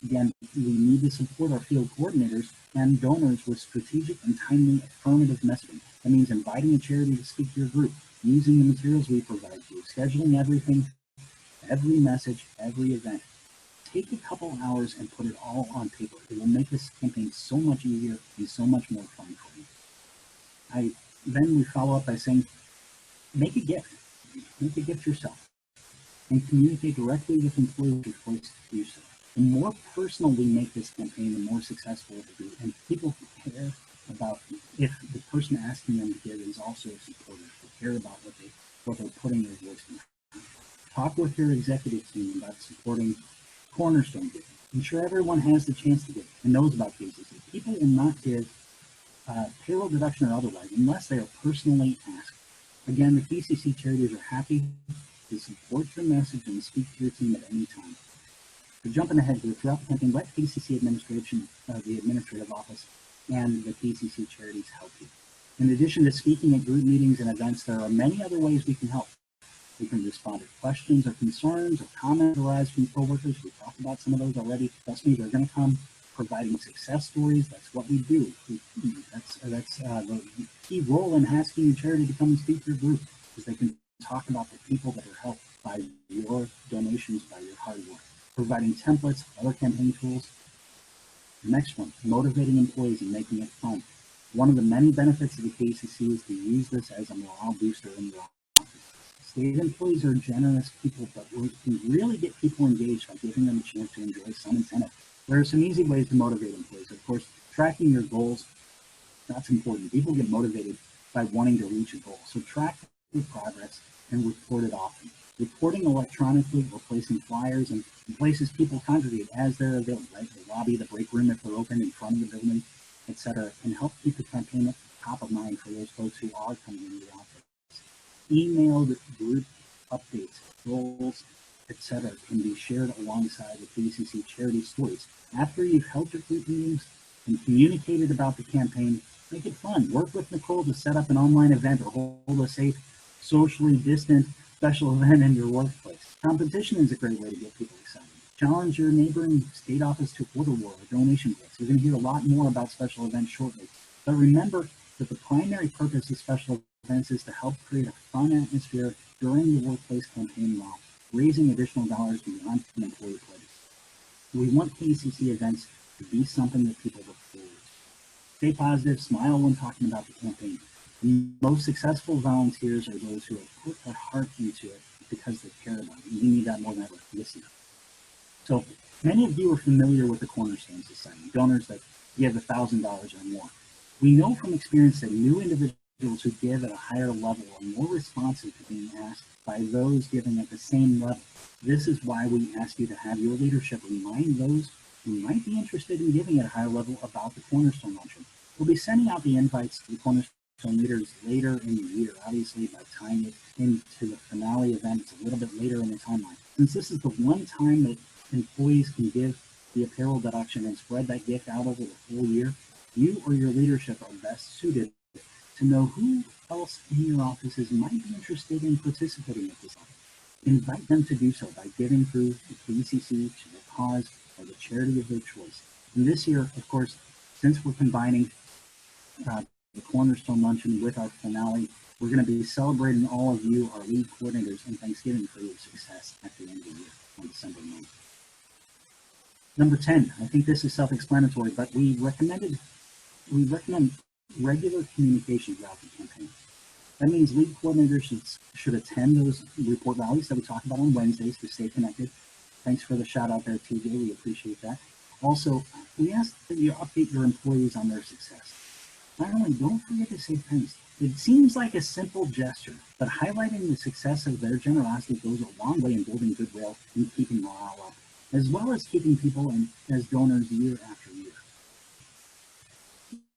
Again, we need to support our field coordinators and donors with strategic and timely affirmative messaging. That means inviting a charity to speak to your group, using the materials we provide you, scheduling everything, every message, every event. Take a couple hours and put it all on paper. It will make this campaign so much easier and so much more fun for you. Then we follow up by saying, make a gift. Make a gift yourself. And communicate directly with employees before you do so. The more personal we make this campaign, the more successful it will be. And people care about if the person asking them to give is also a supporter. They care about what they're putting their voice in. Talk with your executive team about supporting cornerstone giving. Ensure everyone has the chance to give and knows about KECC. People will not give payroll deduction or otherwise unless they are personally asked. Again, the KECC charities are happy to support your message and speak to your team at any time. So jumping ahead here, throughout the campaign, let KECC administration, the administrative office, and the KECC charities help you. In addition to speaking at group meetings and events, there are many other ways we can help. We can respond to questions or concerns or comments arise from coworkers. We talked about some of those already. Trust me, they're going to come. Providing success stories, that's what we do. That's the key role in asking your charity to come and speak to your group, is they can talk about the people that are helped by your donations, by your hard work. Providing templates, other campaign tools. The next one, motivating employees and making it fun. One of the many benefits of the KECC is to use this as a morale booster in your office. State employees are generous people, but we can really get people engaged by giving them a chance to enjoy some incentive. There are some easy ways to motivate employees. Of course, tracking your goals, that's important. People get motivated by wanting to reach a goal. So track your progress and report it often. Reporting electronically or placing flyers in places people congregate as they're available, right? The lobby, the break room if they're open, in front of the building, etc., can help keep the campaign at the top of mind for those folks who are coming into the office. Emailed group updates, goals, etc., can be shared alongside the KECC charity stories. After you've held your group meetings and communicated about the campaign, make it fun. Work with Nicole to set up an online event or hold a safe, socially distant special event in your workplace. Competition is a great way to get people excited. Challenge your neighboring state office to order war or donation blitz. You're going to hear a lot more about special events shortly. But remember that the primary purpose of special events is to help create a fun atmosphere during the workplace campaign while raising additional dollars beyond the employee pledges. We want KECC events to be something that people look forward to. Stay positive, smile when talking about the campaign. The most successful volunteers are those who have put their heart into it because they care about it. And we need that more than ever this year. So many of you are familiar with the Cornerstone Society, donors that give $1,000 or more. We know from experience that new individuals who give at a higher level are more responsive to being asked by those giving at the same level. This is why we ask you to have your leadership remind those who might be interested in giving at a higher level about the Cornerstone Luncheon. We'll be sending out the invites to the Cornerstone leaders later in the year. Obviously, by tying it into the finale event, it's a little bit later in the timeline. Since this is the one time that employees can give the apparel deduction and spread that gift out over the whole year, you or your leadership are best suited to know who else in your offices might be interested in participating at this level. Invite them to do so by giving through the KECC to the cause or the charity of their choice. And this year, of course, since we're combining the Cornerstone Luncheon with our finale, we're going to be celebrating all of you, our lead coordinators, and Thanksgiving for your success at the end of the year on December 9th. Number 10, I think this is self-explanatory, but we recommend regular communication throughout the campaign. That means lead coordinators should attend those report rallies that we talk about on Wednesdays to stay connected. Thanks for the shout out there, TJ. We appreciate that. Also, we ask that you update your employees on their success. Finally, don't forget to say thanks. It seems like a simple gesture, but highlighting the success of their generosity goes a long way in building goodwill and keeping morale up, as well as keeping people as donors year after year.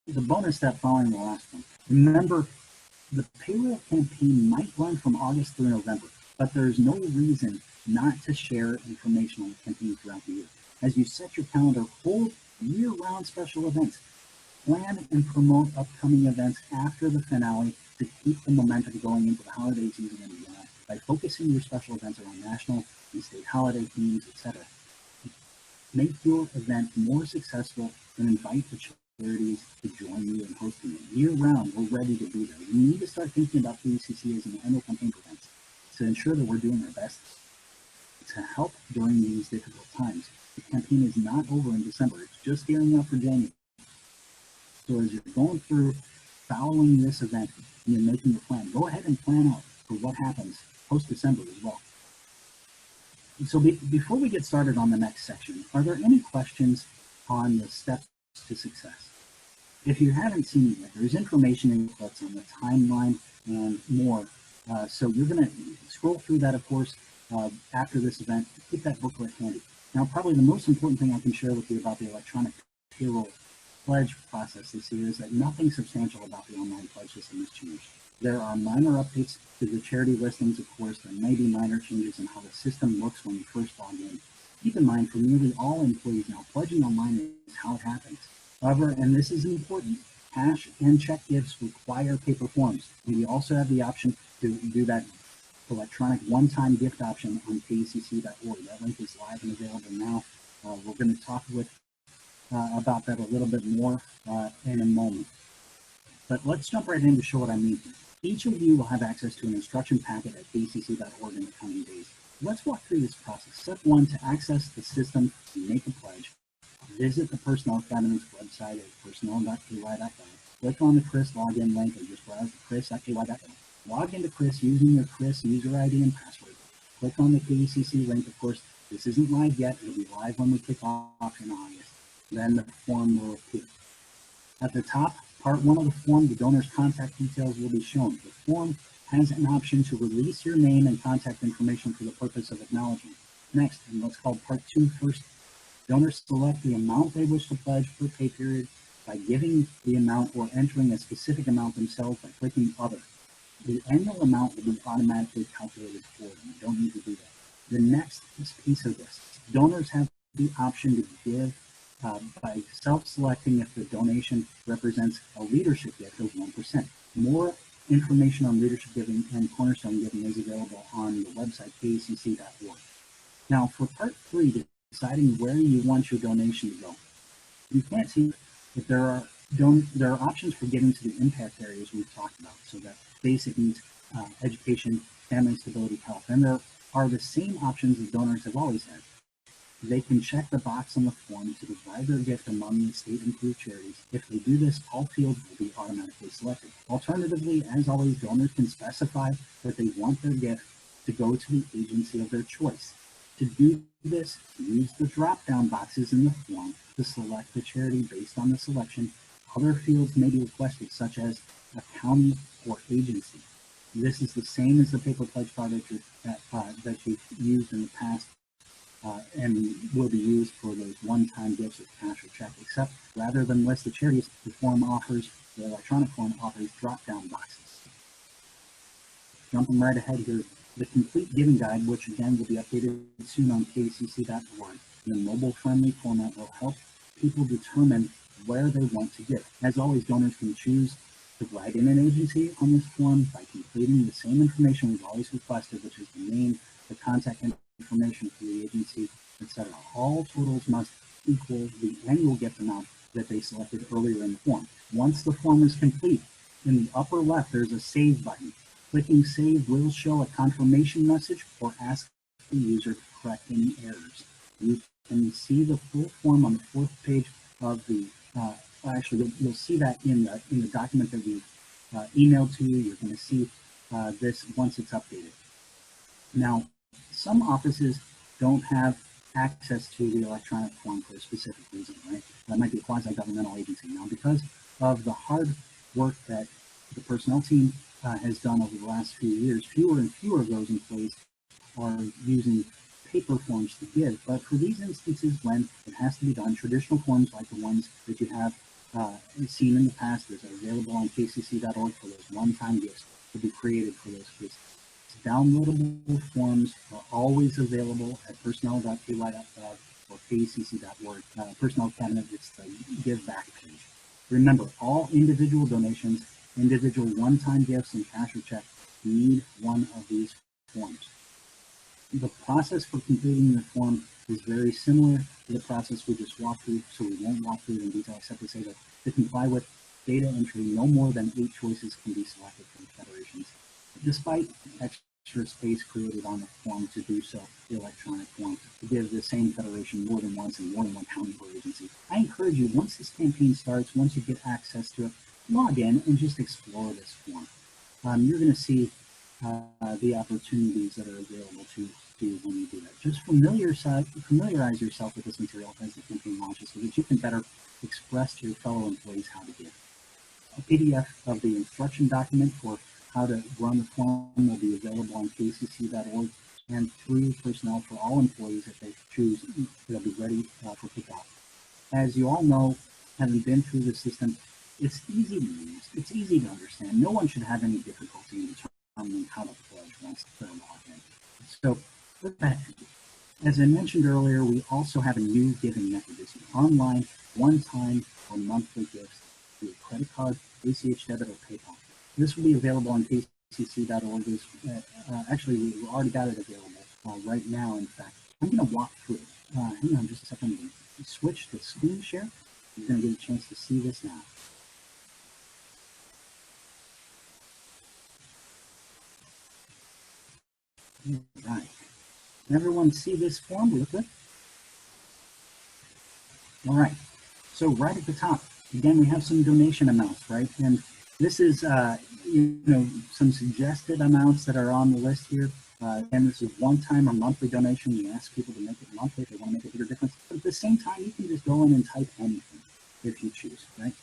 The bonus step following the last one. Remember, the payroll campaign might run from August through November, but there's no reason not to share information on the campaign throughout the year. As you set your calendar, hold year-round special events. Plan and promote upcoming events after the finale to keep the momentum going into the holiday season and beyond by focusing your special events around national and state holiday themes, etc. Make your event more successful and invite the charities to join you in hosting it. Year-round, we're ready to be there. We need to start thinking about KECC as an annual campaign for events to ensure that we're doing our best to help during these difficult times. The campaign is not over in December. It's just gearing up for January. So as you're going through following this event and you're making your plan, go ahead and plan out for what happens post-December as well. So before we get started on the next section, are there any questions on the steps to success? If you haven't seen it yet, there's information in booklets on the timeline and more. So you're going to scroll through that, of course, after this event. Keep that booklet handy. Now, probably the most important thing I can share with you about the electronic payroll pledge process this year is that nothing substantial about the online pledge system has changed. There are minor updates to the charity listings, of course. There may be minor changes in how the system looks when you first log in. Keep in mind, for nearly all employees now, pledging online is how it happens. However, and this is important, cash and check gifts require paper forms. We also have the option to do that electronic one-time gift option on KECC.org. That link is live and available now. We're going to talk about that a little bit more in a moment. But let's jump right in to show what I mean. Each of you will have access to an instruction packet at KECC.org in the coming days. Let's walk through this process. Step 1, to access the system and make a pledge, visit the Personnel Cabinet's website at personnel.ky.gov. Click on the CRIS login link and just browse the CRIS.ky.gov. Log into CRIS using your CRIS user ID and password. Click on the KECC link. Of course, this isn't live yet. It'll be live when we kick off in August. Then the form will appear. At the top, part 1 of the form, the donor's contact details will be shown. The form has an option to release your name and contact information for the purpose of acknowledgement. Next, in what's called part 2, first, donors select the amount they wish to pledge per pay period by giving the amount or entering a specific amount themselves by clicking Other. The annual amount will be automatically calculated for them. You don't need to do that. The next piece of this, donors have the option to give by self-selecting if the donation represents a leadership gift of 1%. More information on leadership giving and cornerstone giving is available on the website KECC.org. Now, for part 3, deciding where you want your donation to go, you can't see that there are options for giving to the impact areas we've talked about, so that basic needs, education, family stability, health, and there are the same options as donors have always had. They can check the box on the form to divide their gift among the state-approved charities. If they do this, all fields will be automatically selected. Alternatively, as always, donors can specify that they want their gift to go to the agency of their choice. To do this, use the drop-down boxes in the form to select the charity based on the selection. Other fields may be requested, such as a county or agency. This is the same as the paper pledge card that you've used in the past and will be used for those one-time gifts of cash or check, except rather than list the charities, the electronic form offers drop-down boxes. Jumping right ahead here, the complete giving guide, which again will be updated soon on kecc.org, in a mobile-friendly format will help people determine where they want to give. As always, donors can choose to write in an agency on this form by completing the same information we've always requested, which is the name, the contact information for the agency, etc. All totals must equal the annual gift amount that they selected earlier in the form. Once the form is complete, in the upper left, there's a Save button. Clicking Save will show a confirmation message or ask the user to correct any errors. You can see the full form on the fourth page of the, actually, you'll see that in the document that we emailed to you. You're going to see this once it's updated. Now, some offices don't have access to the electronic form for a specific reason, right? That might be a quasi-governmental agency. Now, because of the hard work that the personnel team has done over the last few years, fewer and fewer of those employees are using paper forms to give. But for these instances when it has to be done, traditional forms like the ones that you have seen in the past that are available on kecc.org for those one-time gifts will be created for those cases. Downloadable forms are always available at personnel.ky.gov or kecc.org. Personnel cabinet, it's the give back page. Remember, all individual donations, individual one-time gifts, and cash or check need one of these forms. The process for completing the form is very similar to the process we just walked through, so we won't walk through it in detail except to say that to comply with data entry, no more than 8 choices can be selected from federations, despite extra space created on the form to do so, the electronic form, to give the same federation more than once and more than one county or agency. I encourage you, once this campaign starts, once you get access to it, log in and just explore this form. You're going to see the opportunities that are available to you when you do that. Just familiarize yourself with this material as the campaign launches so that you can better express to your fellow employees how to give. A PDF of the instruction document for how to run the form will be available on kecc.org and through personnel for all employees if they choose. They'll be ready for kickoff. As you all know, having been through the system, it's easy to use. It's easy to understand. No one should have any difficulty in determining how to pledge once they're logged in. So, with that, as I mentioned earlier, we also have a new giving mechanism: online, one-time, or monthly gifts through credit card, ACH debit, or PayPal. This will be available on kecc.org. Actually, we've already got it available right now, in fact. I'm going to walk through it. Hang on just a second. I'm going to switch to screen share. You're going to get a chance to see this now. All right. Everyone see this form? We look good? All right. So right at the top, again, we have some donation amounts, right? And this is, some suggested amounts that are on the list here. And this is one-time or monthly donation. We ask people to make it monthly if they want to make a bigger difference. But at the same time, you can just go in and type anything if you choose, right?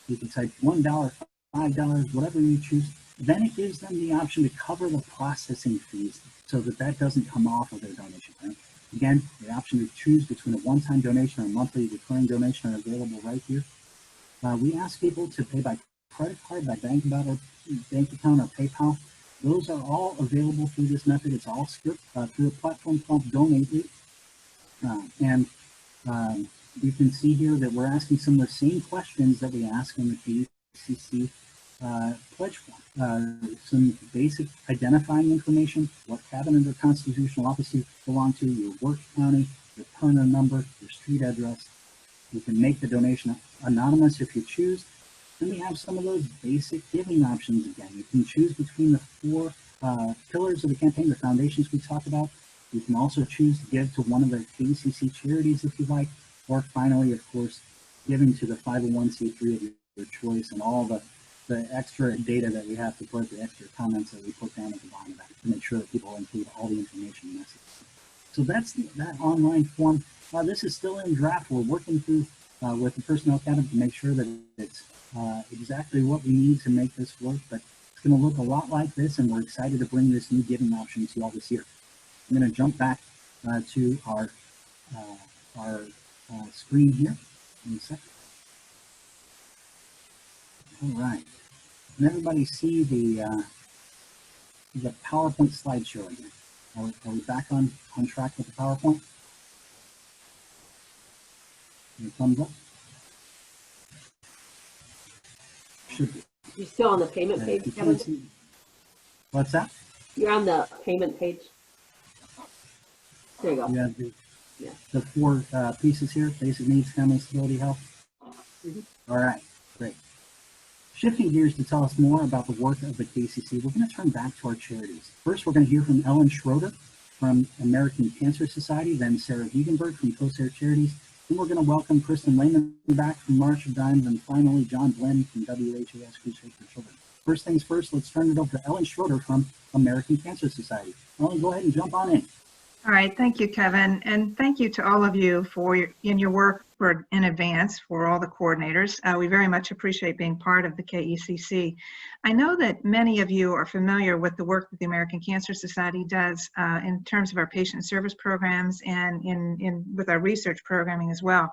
You can type $1, $5, whatever you choose. Then it gives them the option to cover the processing fees so that doesn't come off of their donation, right? Again, the option to choose between a one-time donation or a monthly recurring donation are available right here. We ask people to pay by credit card, by bank account, or PayPal. Those are all available through this method. It's all stripped through a platform called Donately. You can see here that we're asking some of the same questions that we ask in the KECC pledge form. Some basic identifying information: what cabinet or constitutional office you belong to, your work county, your permanent number, your street address. You can make the donation anonymous if you choose. And we have some of those basic giving options again. You can choose between the 4 pillars of the campaign, the foundations we talked about. You can also choose to give to one of the KECC charities if you like, or finally, of course, giving to the 501c3 of your choice, and all the extra data that we have to put, the extra comments that we put down at the bottom of that to make sure that people include all the information necessary. So that's that online form. This is still in draft. We're working through with the Personnel Cabinet to make sure that it's exactly what we need to make this work, but it's going to look a lot like this, and we're excited to bring this new giving option to you all this year. I'm going to jump back to our screen here in a second. All right. Can everybody see the PowerPoint slideshow again? Are we back on track with the PowerPoint? Any thumbs up? Should be. You're still on the payment page, Kevin? What's that? You're on the payment page. There you go. You have the four pieces here: basic needs, family, stability, health. All right, great. Shifting gears to tell us more about the work of the KECC, we're going to turn back to our charities. First, we're going to hear from Ellen Schroeder from American Cancer Society, then Sarah Hugenberg from CoSARE Charities, then we're going to welcome Kristen Lehman back from March of Dimes, and finally John Glenn from WHAS Crusade for Children. First things first, let's turn it over to Ellen Schroeder from American Cancer Society. Ellen, go ahead and jump on in. All right, thank you, Kevin, and thank you to all of you for your work in advance for all the coordinators. We very much appreciate being part of the KECC. I know that many of you are familiar with the work that the American Cancer Society does in terms of our patient service programs and with our research programming as well.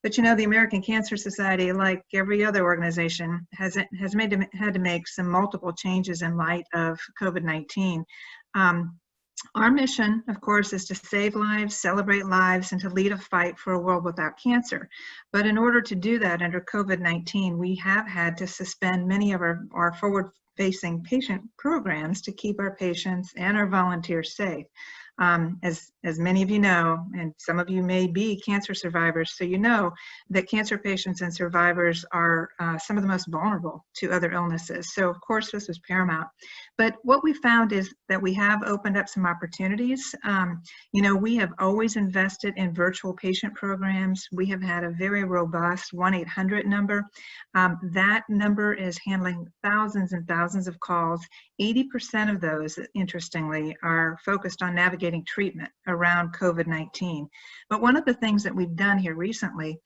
But you know, the American Cancer Society, like every other organization, has had to make some multiple changes in light of COVID-19. Our mission, of course, is to save lives, celebrate lives, and to lead a fight for a world without cancer. But in order to do that under COVID-19, we have had to suspend many of our forward-facing patient programs to keep our patients and our volunteers safe. As many of you know, and some of you may be cancer survivors, so you know that cancer patients and survivors are some of the most vulnerable to other illnesses. So of course this was paramount. But what we found is that we have opened up some opportunities. You know, we have always invested in virtual patient programs. We have had a very robust 1-800 number. That number is handling thousands and thousands of calls. 80% of those, interestingly, are focused on navigating treatment around COVID-19. But one of the things that we've done here recently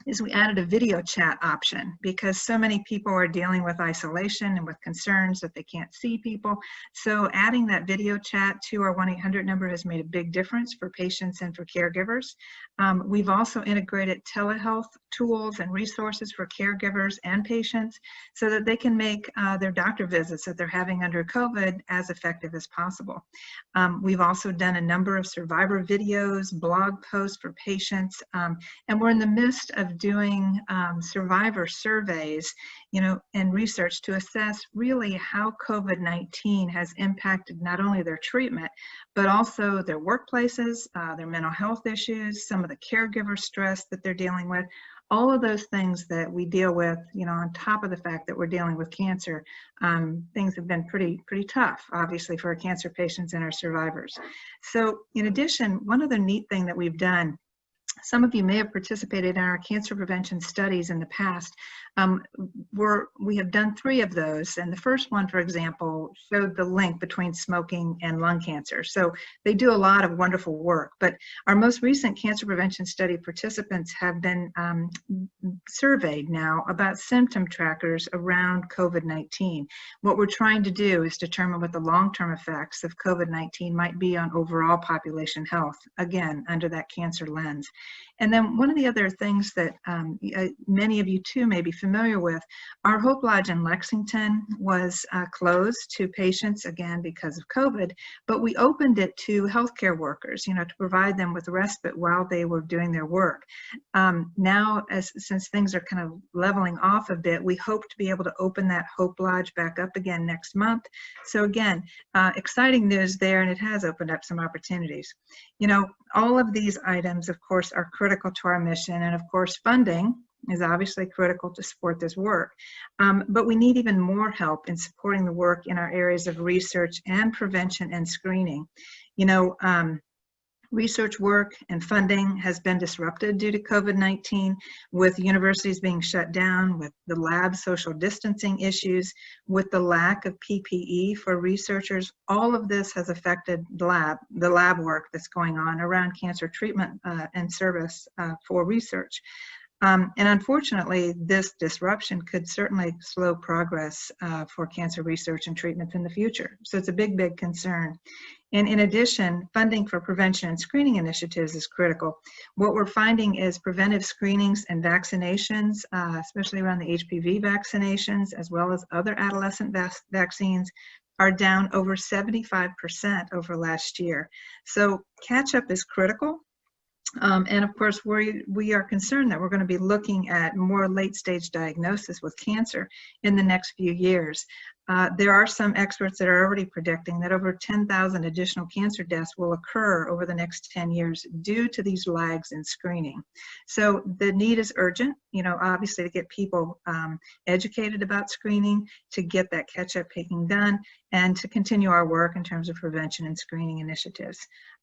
is we added a video chat option because so many people are dealing with isolation and with concerns that they can't see people. So adding that video chat to our 1-800 number has made a big difference for patients and for caregivers. We've also integrated telehealth tools and resources for caregivers and patients so that they can make their doctor visits that they're having under COVID as effective as possible. We've also done a number of survivor videos, blog posts for patients, and we're in the midst of doing survivor surveys, you know, and research to assess really how COVID-19 has impacted not only their treatment, but also their workplaces, their mental health issues, some of the caregiver stress that they're dealing with. All of those things that we deal with, you know, on top of the fact that we're dealing with cancer, things have been pretty tough, obviously, for our cancer patients and our survivors. So in addition, one other neat thing that we've done, some of you may have participated in our cancer prevention studies in the past. We have done 3 of those, and the first one, for example, showed the link between smoking and lung cancer. So they do a lot of wonderful work, but our most recent cancer prevention study participants have been surveyed now about symptom trackers around COVID-19. What we're trying to do is determine what the long-term effects of COVID-19 might be on overall population health, again, under that cancer lens. And then one of the other things that many of you too may be familiar with, our Hope Lodge in Lexington was closed to patients, again, because of COVID, but we opened it to healthcare workers, you know, to provide them with respite while they were doing their work. Now, since things are kind of leveling off a bit, we hope to be able to open that Hope Lodge back up again next month. So again, exciting news there, and it has opened up some opportunities. You know, all of these items, of course, are critical to our mission, and of course, funding is obviously critical to support this work. But we need even more help in supporting the work in our areas of research and prevention and screening. You know, research work and funding has been disrupted due to COVID-19, with universities being shut down, with the lab social distancing issues, with the lack of PPE for researchers. All of this has affected the lab work that's going on around cancer treatment and service for research. And unfortunately, this disruption could certainly slow progress for cancer research and treatments in the future. So it's a big, big concern. And in addition, funding for prevention and screening initiatives is critical. What we're finding is preventive screenings and vaccinations, especially around the HPV vaccinations, as well as other adolescent vaccines, are down over 75% over last year. So catch-up is critical. And of course, we are concerned that we're going to be looking at more late-stage diagnosis with cancer in the next few years. There are some experts that are already predicting that over 10,000 additional cancer deaths will occur over the next 10 years due to these lags in screening. So the need is urgent, you know, obviously to get people educated about screening, to get that catch-up taking done, and to continue our work in terms of prevention and screening initiatives.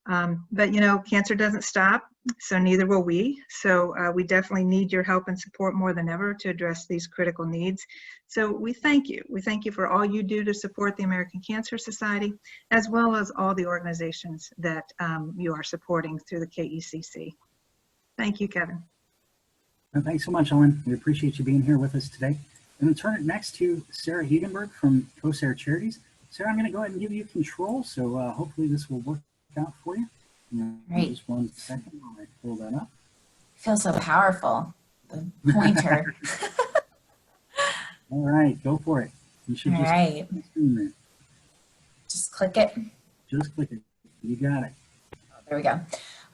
But, you know, cancer doesn't stop, so neither will we. So we definitely need your help and support more than ever to address these critical needs. So we thank you. We thank you for all you do to support the American Cancer Society, as well as all the organizations that you are supporting through the KECC. Thank you, Kevin. And thanks so much, Ellen. We appreciate you being here with us today. I'm going to turn it next to Sarah Hugenberg from KECC Charities. Sarah, I'm going to go ahead and give you control, so hopefully this will work out for you. Great. Just 1 second while I pull that up. Feels so powerful. The pointer. All right, go for it. You should All right. Just click it. Just click it. You got it. There we go.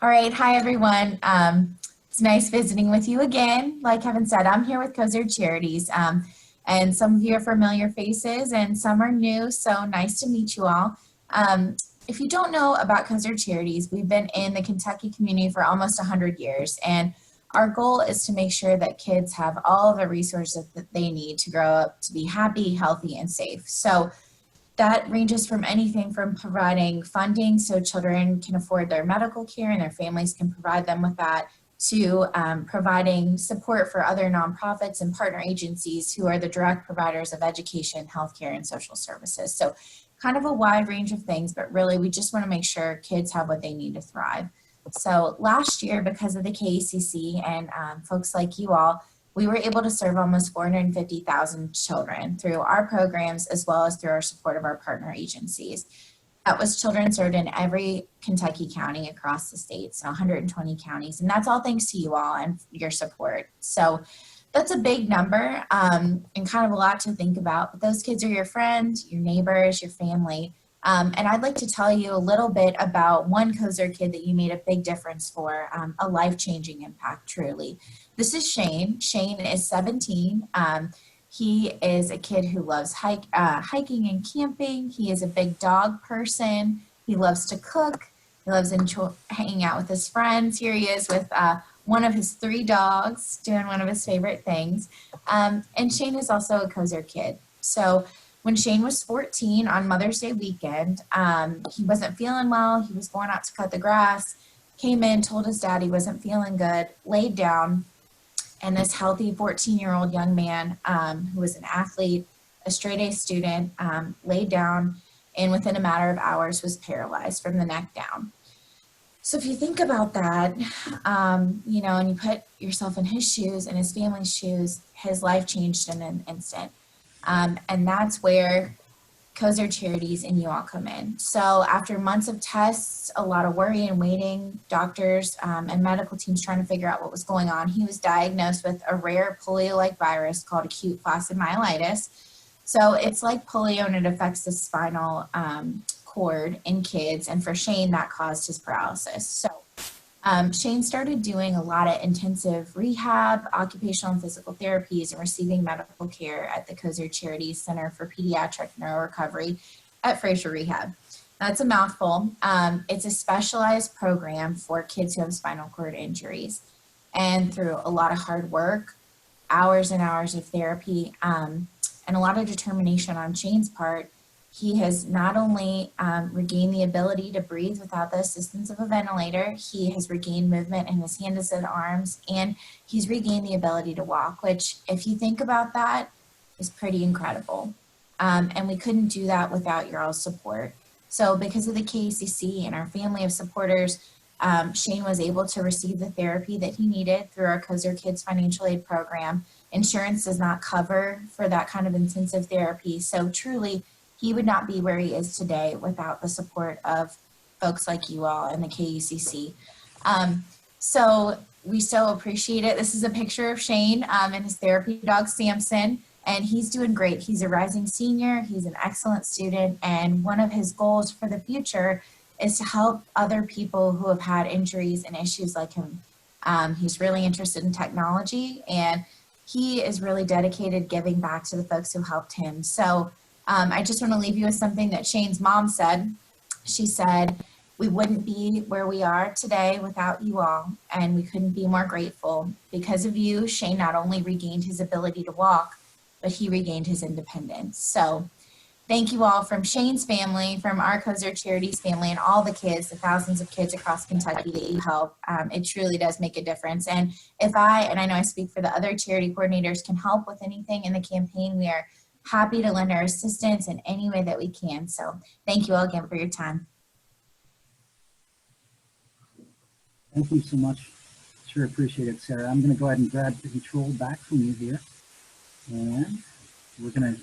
All right. Hi, everyone. It's nice visiting with you again. Like Kevin said, I'm here with KECC Charities. And some of you are familiar faces and some are new. So nice to meet you all. If you don't know about KECC Charities, we've been in the Kentucky community for almost 100 years. And our goal is to make sure that kids have all of the resources that they need to grow up to be happy, healthy, and safe. So that ranges from anything from providing funding so children can afford their medical care and their families can provide them with that, to providing support for other nonprofits and partner agencies who are the direct providers of education, healthcare, and social services. So kind of a wide range of things, but really we just want to make sure kids have what they need to thrive. So last year, because of the KECC and folks like you all, we were able to serve almost 450,000 children through our programs as well as through our support of our partner agencies. That was children served in every Kentucky county across the state, so 120 counties. And that's all thanks to you all and your support. So that's a big number and kind of a lot to think about. But those kids are your friends, your neighbors, your family. And I'd like to tell you a little bit about one KECC kid that you made a big difference for, a life-changing impact, truly. This is Shane. Shane is 17. He is a kid who loves hiking and camping. He is a big dog person. He loves to cook. He loves hanging out with his friends. Here he is with one of his 3 dogs doing one of his favorite things. And Shane is also a KECC kid. So when Shane was 14 on Mother's Day weekend, he wasn't feeling well. He was going out to cut the grass, came in, told his dad he wasn't feeling good, laid down, and this healthy 14-year-old young man who was an athlete, a straight-A student, laid down and within a matter of hours was paralyzed from the neck down. So if you think about that, you know, and you put yourself in his shoes and his family's shoes, his life changed in an instant. And that's where KECC Charities and you all come in. So after months of tests, a lot of worry and waiting, doctors and medical teams trying to figure out what was going on, he was diagnosed with a rare polio-like virus called acute flaccid myelitis. So it's like polio and it affects the spinal cord in kids. And for Shane, that caused his paralysis. So Shane started doing a lot of intensive rehab, occupational and physical therapies, and receiving medical care at the KECC Charities Center for Pediatric Neurorecovery at Fraser Rehab. That's a mouthful. It's a specialized program for kids who have spinal cord injuries. And through a lot of hard work, hours and hours of therapy, and a lot of determination on Shane's part. He has not only regained the ability to breathe without the assistance of a ventilator, he has regained movement in his hands and arms, and he's regained the ability to walk, which, if you think about that, is pretty incredible. And we couldn't do that without your all's support. So because of the KECC and our family of supporters, Shane was able to receive the therapy that he needed through our KECC Kids Financial Aid Program. Insurance does not cover for that kind of intensive therapy. So truly, he would not be where he is today without the support of folks like you all and the KECC. So we so appreciate it. This is a picture of Shane and his therapy dog, Samson, and he's doing great. He's a rising senior, he's an excellent student, and one of his goals for the future is to help other people who have had injuries and issues like him. He's really interested in technology, and he is really dedicated giving back to the folks who helped him. So I just want to leave you with something that Shane's mom said. She said, "We wouldn't be where we are today without you all, and we couldn't be more grateful. Because of you, Shane not only regained his ability to walk, but he regained his independence." So thank you all from Shane's family, from our KECC Charities family, and all the kids, the thousands of kids across Kentucky that you help. It truly does make a difference. And if and I know I speak for the other charity coordinators, can help with anything in the campaign, we are happy to lend our assistance in any way that we can. So thank you all again for your time. Thank you so much. Sure appreciate it, Sarah. I'm going to go ahead and grab the control back from you here. And we're going to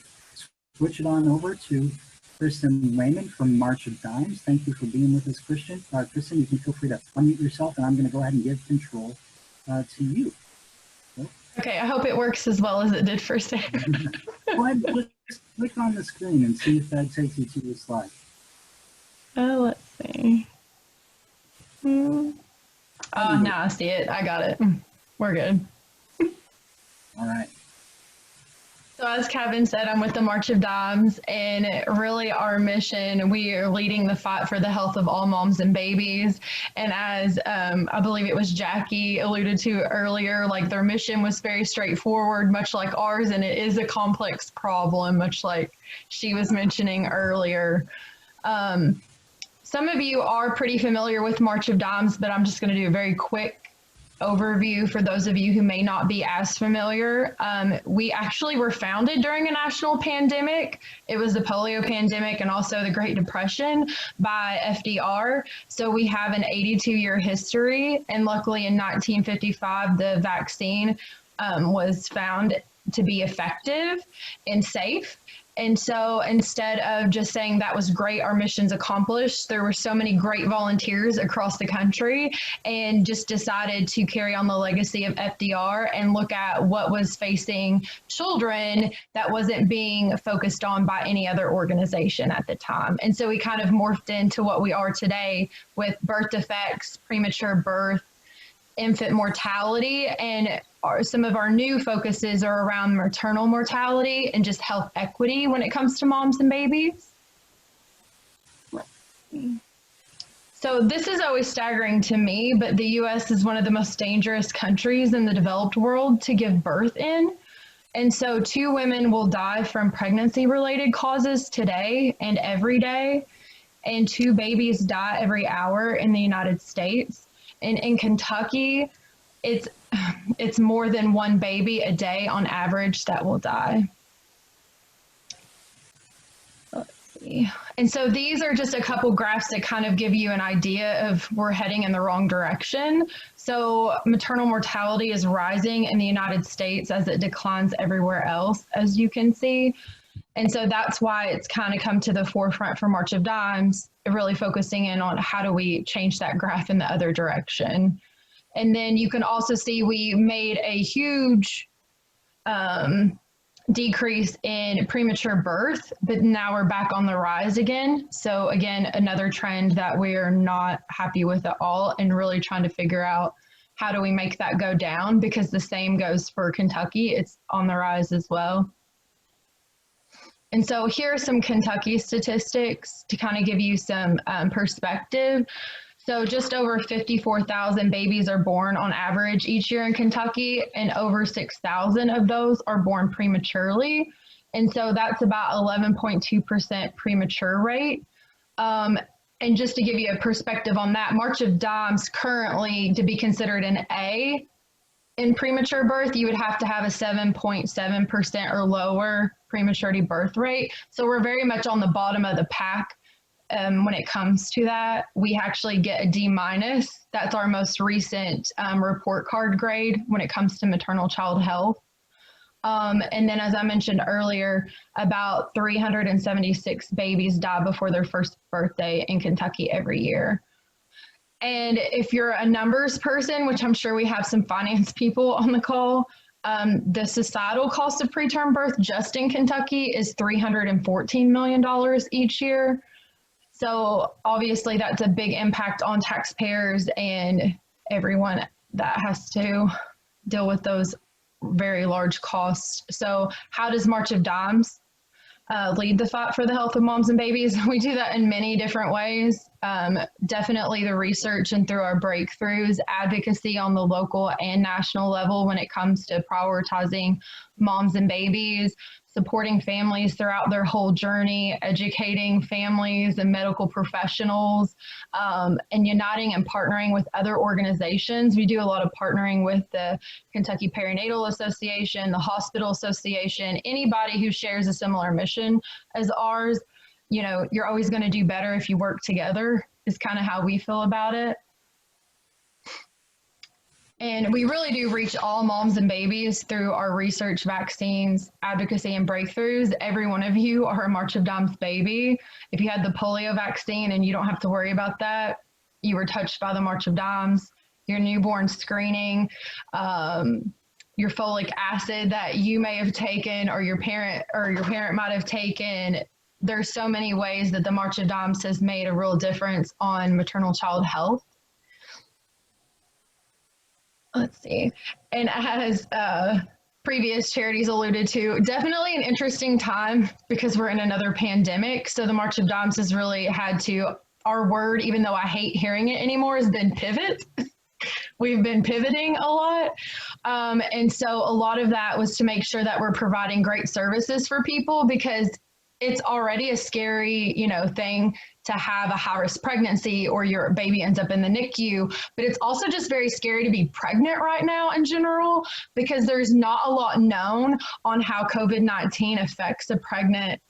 switch it on over to Kristen Lehman from March of Dimes. Thank you for being with us, Kristen. Kristen, you can feel free to unmute yourself, and I'm going to go ahead and give control to you. So, Okay, I hope it works as well as it did for Sarah. go ahead and click on the screen and see if that takes you to the slide. Let's see. Oh, now I see it. I got it. We're good. All right. So as Kevin said, I'm with the March of Dimes, and really our mission, we are leading the fight for the health of all moms and babies. And as I believe it was Jackie alluded to earlier, like their mission was very straightforward, much like ours, and it is a complex problem, much like she was mentioning earlier. Some of you are pretty familiar with March of Dimes, but I'm just going to do a very quick overview for those of you who may not be as familiar. We actually were founded during a national pandemic. It was the polio pandemic and also the Great Depression by FDR. So we have an 82-year history, and luckily in 1955 the vaccine was found to be effective and safe. And so instead of just saying that was great, our mission's accomplished, there were so many great volunteers across the country, and just decided to carry on the legacy of FDR and look at what was facing children that wasn't being focused on by any other organization at the time. And so we kind of morphed into what we are today with birth defects, premature birth, infant mortality, and some of our new focuses are around maternal mortality and just health equity when it comes to moms and babies. So this is always staggering to me, but the US is one of the most dangerous countries in the developed world to give birth in. And so 2 women will die from pregnancy-related causes today and every day, and 2 babies die every hour in the United States. And in Kentucky, it's more than 1 baby a day on average that will die. Let's see. And so these are just a couple graphs that kind of give you an idea of we're heading in the wrong direction. So maternal mortality is rising in the United States as it declines everywhere else, as you can see. And so that's why it's kind of come to the forefront for March of Dimes, really focusing in on how do we change that graph in the other direction. And then you can also see we made a huge decrease in premature birth, but now we're back on the rise again. So again, another trend that we're not happy with at all, and really trying to figure out how do we make that go down, because the same goes for Kentucky. It's on the rise as well. And so here are some Kentucky statistics to kind of give you some perspective. So just over 54,000 babies are born on average each year in Kentucky, and over 6,000 of those are born prematurely. And so that's about 11.2% premature rate. And just to give you a perspective on that, March of Dimes currently, to be considered an A in premature birth, you would have to have a 7.7% or lower prematurity birth rate. So we're very much on the bottom of the pack. When it comes to that, we actually get a D-. That's our most recent report card grade when it comes to maternal child health. And then, as I mentioned earlier, about 376 babies die before their first birthday in Kentucky every year. And if you're a numbers person, which I'm sure we have some finance people on the call, the societal cost of preterm birth just in Kentucky is $314 million each year. So obviously that's a big impact on taxpayers and everyone that has to deal with those very large costs. So how does March of Dimes lead the fight for the health of moms and babies? We do that in many different ways. Definitely the research and through our breakthroughs, advocacy on the local and national level when it comes to prioritizing moms and babies, supporting families throughout their whole journey, educating families and medical professionals, and uniting and partnering with other organizations. We do a lot of partnering with the Kentucky Perinatal Association, the Hospital Association, anybody who shares a similar mission as ours. You know, you're always going to do better if you work together, is kind of how we feel about it. And we really do reach all moms and babies through our research, vaccines, advocacy, and breakthroughs. Every one of you are a March of Dimes baby. If you had the polio vaccine and you don't have to worry about that, you were touched by the March of Dimes. Your newborn screening, your folic acid that you may have taken or your parent might have taken. There's so many ways that the March of Dimes has made a real difference on maternal child health. Let's see. And as previous charities alluded to, definitely an interesting time because we're in another pandemic. So the March of Dimes has really had to, our word, even though I hate hearing it anymore, has been pivot. We've been pivoting a lot. And so a lot of that was to make sure that we're providing great services for people, because it's already a scary, thing to have a high-risk pregnancy or your baby ends up in the NICU, but it's also just very scary to be pregnant right now in general, because there's not a lot known on how COVID-19 affects a pregnant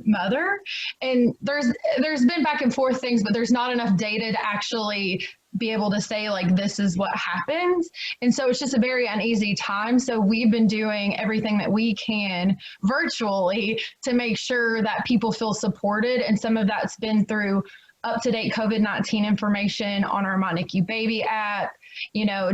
mother. And there's been back and forth things, but there's not enough data to actually be able to say like this is what happens. And so it's just a very uneasy time. So we've been doing everything that we can virtually to make sure that people feel supported. And some of that's been through up-to-date COVID-19 information on our My NICU Baby app,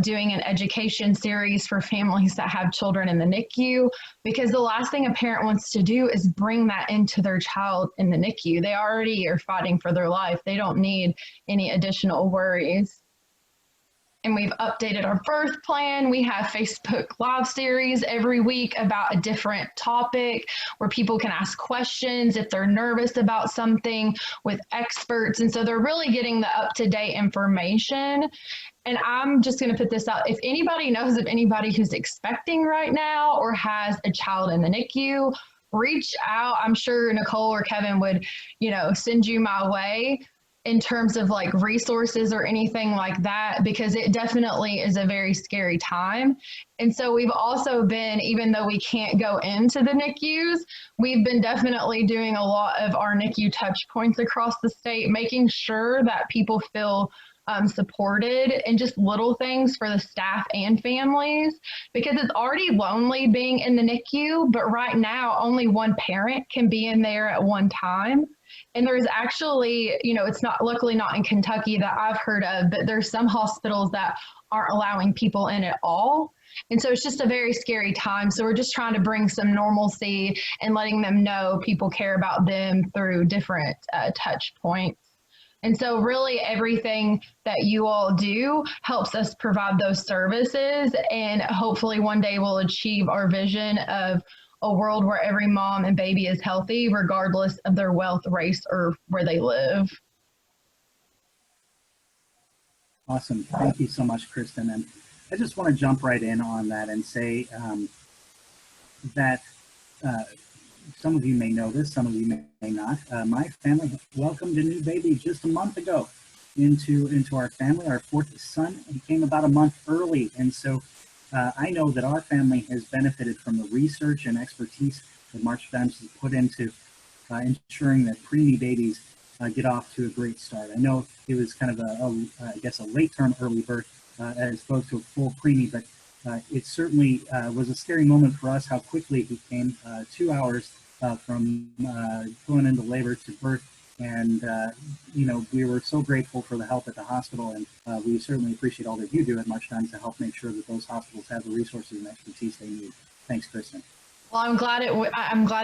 doing an education series for families that have children in the NICU, because the last thing a parent wants to do is bring that into their child in the NICU. They already are fighting for their life. They don't need any additional worries. And we've updated our birth plan. We have Facebook Live series every week about a different topic where people can ask questions if they're nervous about something with experts. And so they're really getting the up-to-date information. And I'm just going to put this out. If anybody knows of anybody who's expecting right now or has a child in the NICU, reach out. I'm sure Nicole or Kevin would, send you my way in terms of like resources or anything like that, because it definitely is a very scary time. And so we've also been, even though we can't go into the NICUs, we've been definitely doing a lot of our NICU touch points across the state, making sure that people feel supported, and just little things for the staff and families, because it's already lonely being in the NICU, but right now only one parent can be in there at one time. And there's actually, it's luckily not in Kentucky that I've heard of, but there's some hospitals that aren't allowing people in at all. And so it's just a very scary time. So we're just trying to bring some normalcy and letting them know people care about them through different touch points. And so really everything that you all do helps us provide those services, and hopefully one day we'll achieve our vision of a world where every mom and baby is healthy, regardless of their wealth, race, or where they live. Awesome. Thank you so much, Kristen. And I just want to jump right in on that and say that some of you may know this, some of you may not. My family welcomed a new baby just a month ago into our family. Our fourth son came about a month early. And so I know that our family has benefited from the research and expertise that March Madness has put into ensuring that preemie babies get off to a great start. I know it was kind of I guess a late term early birth as opposed to a full preemie, but it certainly was a scary moment for us how quickly he came, 2 hours from going into labor to birth. And, you know, we were so grateful for the help at the hospital, and we certainly appreciate all that you do at March Time to help make sure that those hospitals have the resources and expertise they need. Thanks, Kristen. Well, I'm glad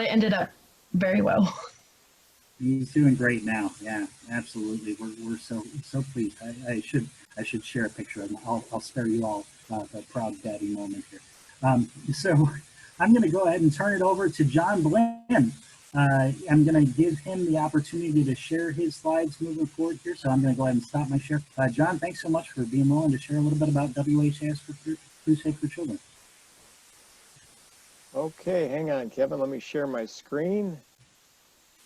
it ended up very well. He's doing great now. Yeah, absolutely. We're so pleased. I should share a picture of him. I'll spare you all the proud daddy moment here. So I'm going to go ahead and turn it over to John Blinn. I'm going to give him the opportunity to share his slides moving forward here. So I'm going to go ahead and stop my share. John, thanks so much for being willing to share a little bit about WHAS for Crusade for Children. Okay, hang on, Kevin. Let me share my screen.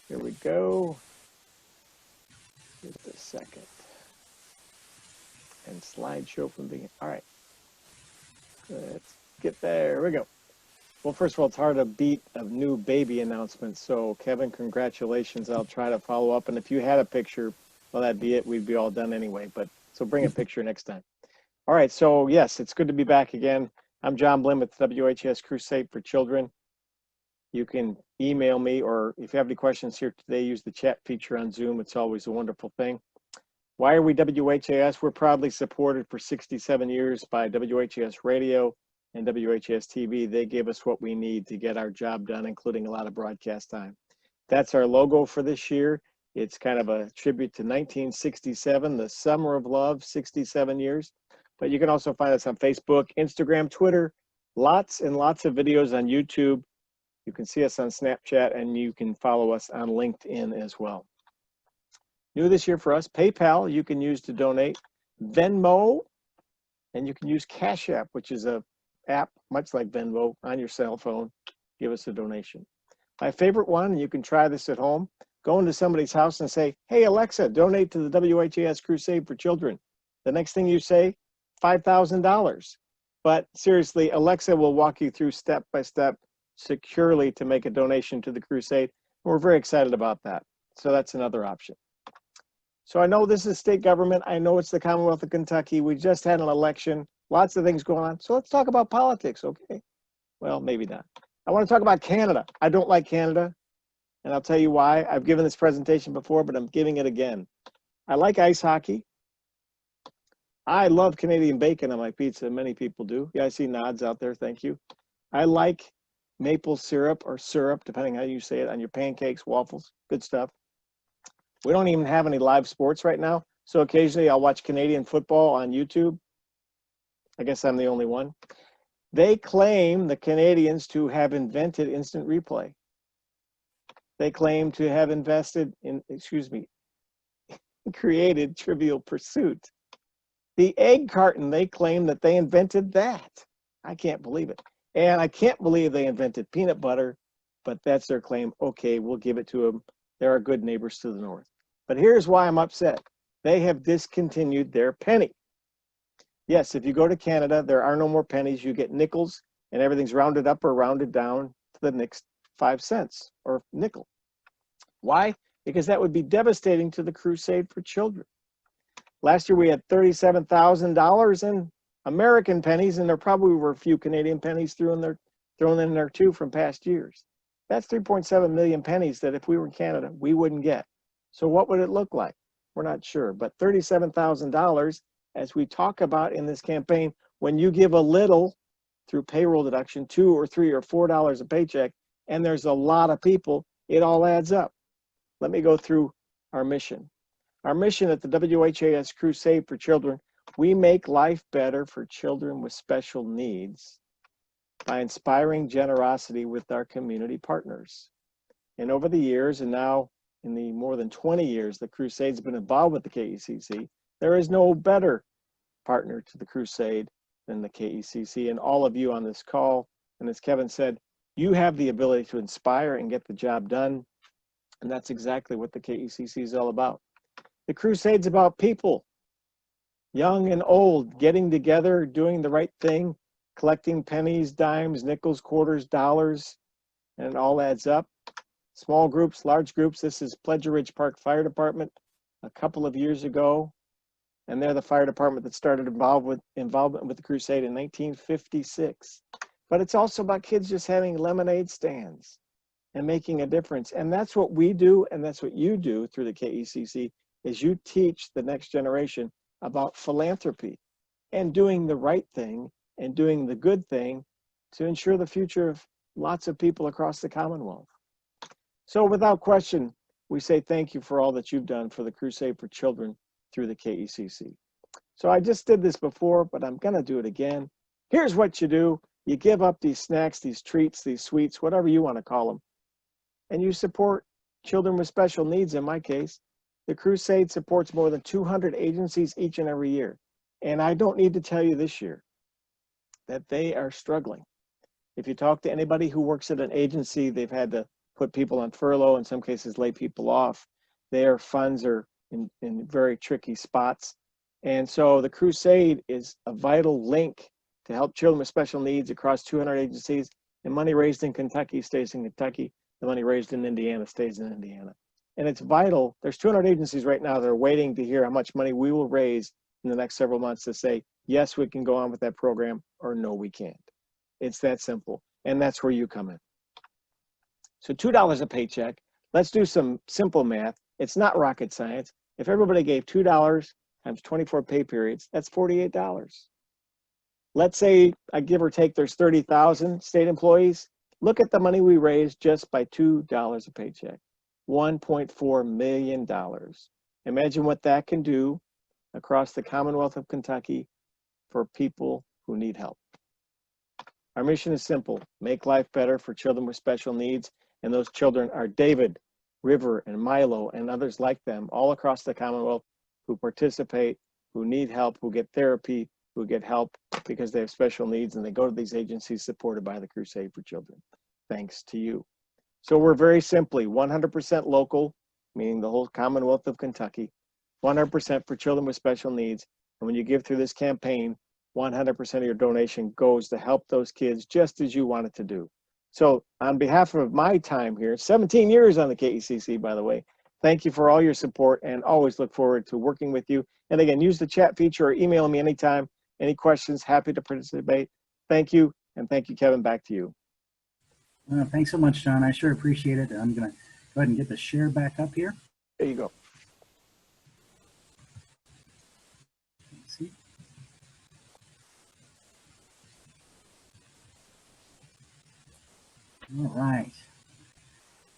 Here we go. Just a second. And slideshow from the beginning. All right. Let's get there. Here we go. Well, first of all, it's hard to beat a new baby announcement. So, Kevin, congratulations. I'll try to follow up. And if you had a picture, well, that'd be it. We'd be all done anyway. But so bring a picture next time. All right. So, yes, it's good to be back again. I'm John Blinn with WHS Crusade for Children. You can email me, or if you have any questions here today, use the chat feature on Zoom. It's always a wonderful thing. Why are we WHAS? We're proudly supported for 67 years by WHAS Radio and WHAS TV. They give us what we need to get our job done, including a lot of broadcast time. That's our logo for this year. It's kind of a tribute to 1967, the summer of love, 67 years. But you can also find us on Facebook, Instagram, Twitter, lots and lots of videos on YouTube. You can see us on Snapchat, and you can follow us on LinkedIn as well. New this year for us, PayPal you can use to donate, Venmo, and you can use Cash App, which is a app much like Venmo on your cell phone. Give us a donation. My favorite one, and you can try this at home, go into somebody's house and say, hey, Alexa, donate to the WHAS Crusade for Children. The next thing you say, $5,000. But seriously, Alexa will walk you through step by step securely to make a donation to the crusade. We're very excited about that. So that's another option. So I know this is state government. I know it's the Commonwealth of Kentucky. We just had an election, lots of things going on. So let's talk about politics, okay? Well, maybe not. I want to talk about Canada. I don't like Canada, and I'll tell you why. I've given this presentation before, but I'm giving it again. I like ice hockey. I love Canadian bacon on my pizza. Many people do. Yeah, I see nods out there. Thank you. I like maple syrup or syrup, depending how you say it, on your pancakes, waffles, good stuff. We don't even have any live sports right now, so occasionally I'll watch Canadian football on YouTube. I guess I'm the only one. They claim, the Canadians, to have invented instant replay. They claim to have created Trivial Pursuit. The egg carton, they claim that they invented that. I can't believe it. And I can't believe they invented peanut butter, but that's their claim. Okay, we'll give it to them. They're our good neighbors to the north. But here's why I'm upset. They have discontinued their penny. Yes, if you go to Canada, there are no more pennies. You get nickels, and everything's rounded up or rounded down to the next 5 cents or nickel. Why? Because that would be devastating to the Crusade for Children. Last year, we had $37,000 in American pennies, and there probably were a few Canadian pennies thrown in there too from past years. That's 3.7 million pennies that if we were in Canada, we wouldn't get. So what would it look like? We're not sure, but $37,000, as we talk about in this campaign, when you give a little through payroll deduction, $2 or $3 or $4 a paycheck, and there's a lot of people, it all adds up. Let me go through our mission. Our mission at the WHAS Crusade for Children, we make life better for children with special needs by inspiring generosity with our community partners. And over the years, and now in the more than 20 years the Crusade's been involved with the KECC, there is no better partner to the crusade than the KECC. And all of you on this call, and as Kevin said, you have the ability to inspire and get the job done. And that's exactly what the KECC is all about. The crusade's about people, young and old, getting together, doing the right thing, collecting pennies, dimes, nickels, quarters, dollars, and it all adds up. Small groups, large groups. This is Pleasure Ridge Park Fire Department a couple of years ago. And they're the fire department that started involvement with the crusade in 1956. But it's also about kids just having lemonade stands and making a difference. And that's what we do, and that's what you do through the KECC, is you teach the next generation about philanthropy and doing the right thing and doing the good thing to ensure the future of lots of people across the Commonwealth. So without question, we say thank you for all that you've done for the Crusade for Children through the KECC. So I just did this before, but I'm gonna do it again. Here's what you do. You give up these snacks, these treats, these sweets, whatever you wanna call them, and you support children with special needs. In my case, the Crusade supports more than 200 agencies each and every year. And I don't need to tell you this year that they are struggling. If you talk to anybody who works at an agency, they've had to put people on furlough, in some cases lay people off. Their funds are in very tricky spots. And so the Crusade is a vital link to help children with special needs across 200 agencies. And money raised in Kentucky stays in Kentucky. The money raised in Indiana stays in Indiana. And it's vital. There's 200 agencies right now that are waiting to hear how much money we will raise in the next several months to say, yes, we can go on with that program, or no, we can't. It's that simple. And that's where you come in. So $2 a paycheck. Let's do some simple math. It's not rocket science. If everybody gave $2 times 24 pay periods, that's $48. Let's say, I give or take, there's 30,000 state employees. Look at the money we raised just by $2 a paycheck. $1.4 million. Imagine what that can do across the Commonwealth of Kentucky for people who need help. Our mission is simple: make life better for children with special needs. And those children are David, River, and Milo, and others like them all across the Commonwealth who participate, who need help, who get therapy, who get help because they have special needs, and they go to these agencies supported by the Crusade for Children. Thanks to you. So we're very simply 100% local, meaning the whole Commonwealth of Kentucky, 100% for children with special needs. And when you give through this campaign, 100% of your donation goes to help those kids just as you want it to do. So on behalf of my time here, 17 years on the KECC, by the way, thank you for all your support, and always look forward to working with you. And again, use the chat feature or email me anytime. Any questions, happy to participate. Thank you, and thank you, Kevin. Back to you. Thanks so much, John. I sure appreciate it. I'm going to go ahead and get the share back up here. There you go. Let's see. All right.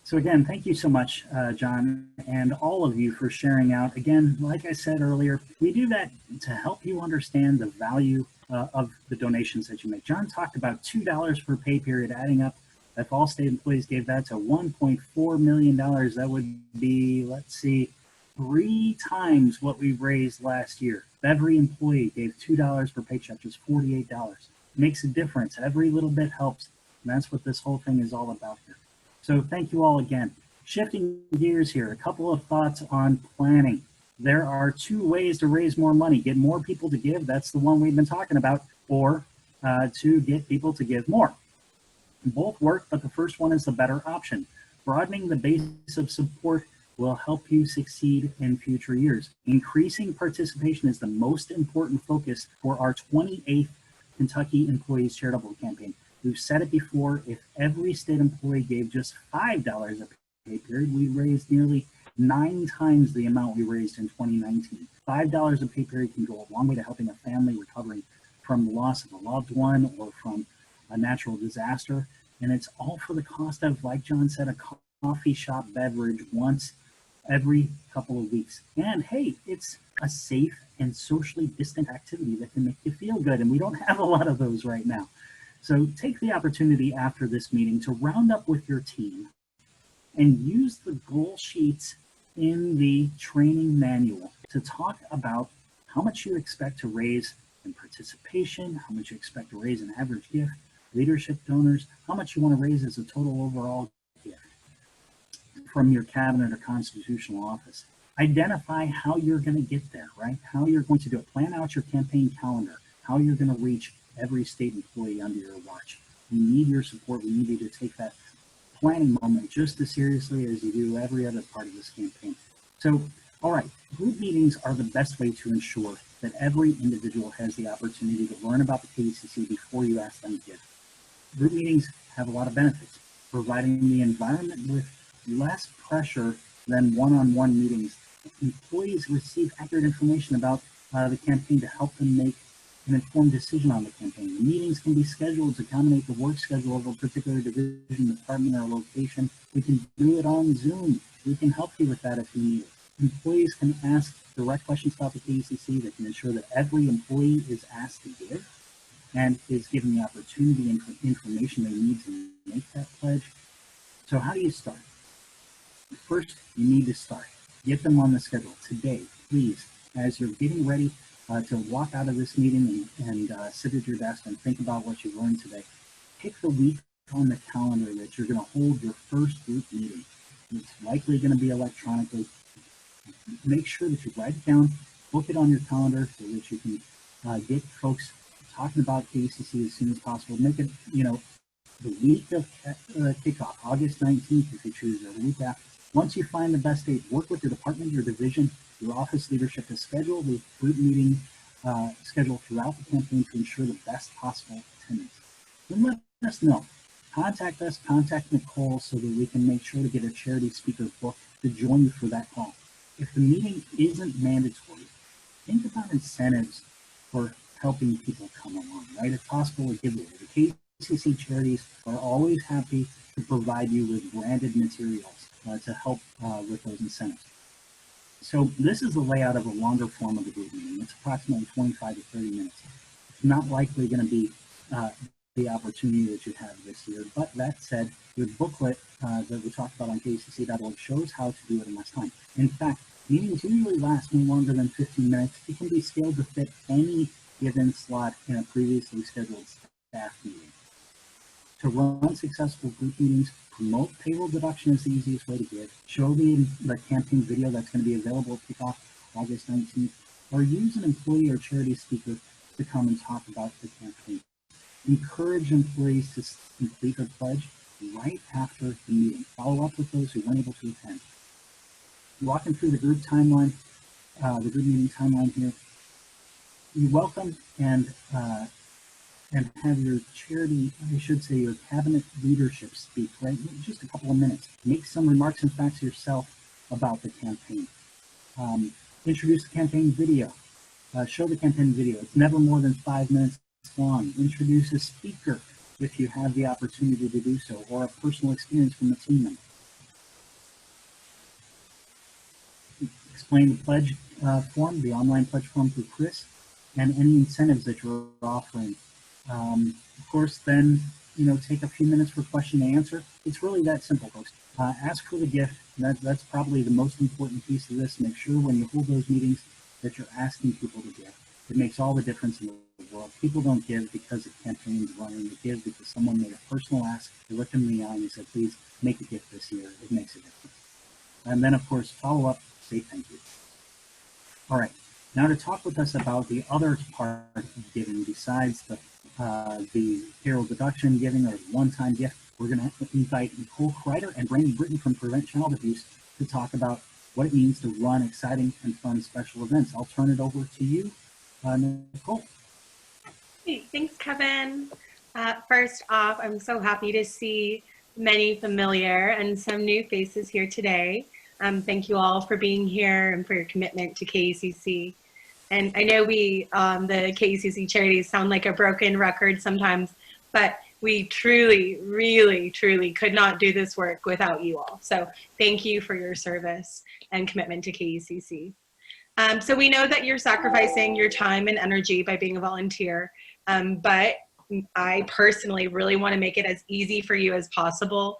So again, thank you so much, John, and all of you for sharing out. Again, like I said earlier, we do that to help you understand the value of the donations that you make. John talked about $2 per pay period adding up. If all state employees gave that to $1.4 million, that would be, let's see, 3 times what we raised last year. If every employee gave $2 per paycheck, just $48. It makes a difference. Every little bit helps. And that's what this whole thing is all about here. So thank you all again. Shifting gears here, a couple of thoughts on planning. There are 2 ways to raise more money. Get more people to give, that's the one we've been talking about, or to get people to give more. Both work, but the first one is the better option. Broadening the base of support will help you succeed in future years. Increasing participation is the most important focus for our 28th Kentucky Employees Charitable Campaign. We've said it before, if every state employee gave just $5 a pay period, we raised nearly 9 times the amount we raised in 2019. $5 a pay period can go a long way to helping a family recovering from the loss of a loved one or from a natural disaster. And it's all for the cost of, like John said, a coffee shop beverage once every couple of weeks. And hey, it's a safe and socially distant activity that can make you feel good. And we don't have a lot of those right now. So take the opportunity after this meeting to round up with your team and use the goal sheets in the training manual to talk about how much you expect to raise in participation, how much you expect to raise in average gift, leadership donors, how much you want to raise as a total overall gift from your cabinet or constitutional office. Identify how you're going to get there, right? How you're going to do it. Plan out your campaign calendar, how you're going to reach every state employee under your watch. We need your support. We need you to take that planning moment just as seriously as you do every other part of this campaign. So, all right, group meetings are the best way to ensure that every individual has the opportunity to learn about the KECC before you ask them to give. Group meetings have a lot of benefits, providing the environment with less pressure than one-on-one meetings. Employees receive accurate information about the campaign to help them make an informed decision on the campaign. The meetings can be scheduled to accommodate the work schedule of a particular division, department, or location. We can do it on Zoom. We can help you with that if you need it. Employees can ask direct questions about the KECC that can ensure that every employee is asked to give and is given the opportunity and information they need to make that pledge. So how do you start? First, you need to start. Get them on the schedule today, please, as you're getting ready to walk out of this meeting and sit at your desk and think about what you've learned today. Pick the week on the calendar that you're going to hold your first group meeting. It's likely going to be electronically. Make sure that you write it down, book it on your calendar so that you can get folks talking about KECC as soon as possible. Make it, the week of kickoff, August 19th, if you choose, or the week after. Once you find the best date, work with your department, your division, your office leadership to schedule the group meeting schedule throughout the campaign to ensure the best possible attendance. Then let us know. Contact us, contact Nicole so that we can make sure to get a charity speaker booked to join you for that call. If the meeting isn't mandatory, think about incentives for helping people come along, right? If possible, a giveaway. The KECC charities are always happy to provide you with branded materials to help with those incentives. So this is the layout of a longer form of the group meeting. It's approximately 25 to 30 minutes. It's not likely going to be the opportunity that you have this year, but that said, your booklet that we talked about on KECC.org shows how to do it in less time. In fact, meetings usually last no longer than 15 minutes. It can be scaled to fit any given slot in a previously scheduled staff meeting. To run successful group meetings, promote payroll deduction is the easiest way to give. Show the campaign video that's going to be available at kickoff August 19th, or use an employee or charity speaker to come and talk about the campaign. Encourage employees to complete their pledge right after the meeting. Follow up with those who weren't able to attend. Walking through the group timeline, the group meeting timeline here. You welcome and have your charity, I should say your cabinet leadership speak, right? Just a couple of minutes. Make some remarks and facts yourself about the campaign. Introduce the campaign video. Show the campaign video. It's never more than 5 minutes long. Introduce a speaker if you have the opportunity to do so, or a personal experience from a team member. Explain the pledge form, the online pledge form through Chris, and any incentives that you're offering. Of course, then, take a few minutes for question and answer. It's really that simple, folks. Ask for the gift. That's probably the most important piece of this. Make sure when you hold those meetings that you're asking people to give. It makes all the difference in the world. People don't give because the campaign is running. They give because someone made a personal ask. They looked them in the eye and they said, please make a gift this year. It makes a difference. And then, of course, follow up, say thank you. All right. Now to talk with us about the other part of giving besides the payroll deduction giving or one-time gift, we're going to invite Nicole Kreider and Brandy Britton from Prevent Child Abuse to talk about what it means to run exciting and fun special events. I'll turn it over to you, Nicole. Hey, thanks, Kevin. First off, I'm so happy to see many familiar and some new faces here today. Thank you all for being here and for your commitment to KECC. And I know we, the KECC charities, sound like a broken record sometimes, but we truly, really, truly could not do this work without you all. So thank you for your service and commitment to KECC. So we know that you're sacrificing your time and energy by being a volunteer, but I personally really want to make it as easy for you as possible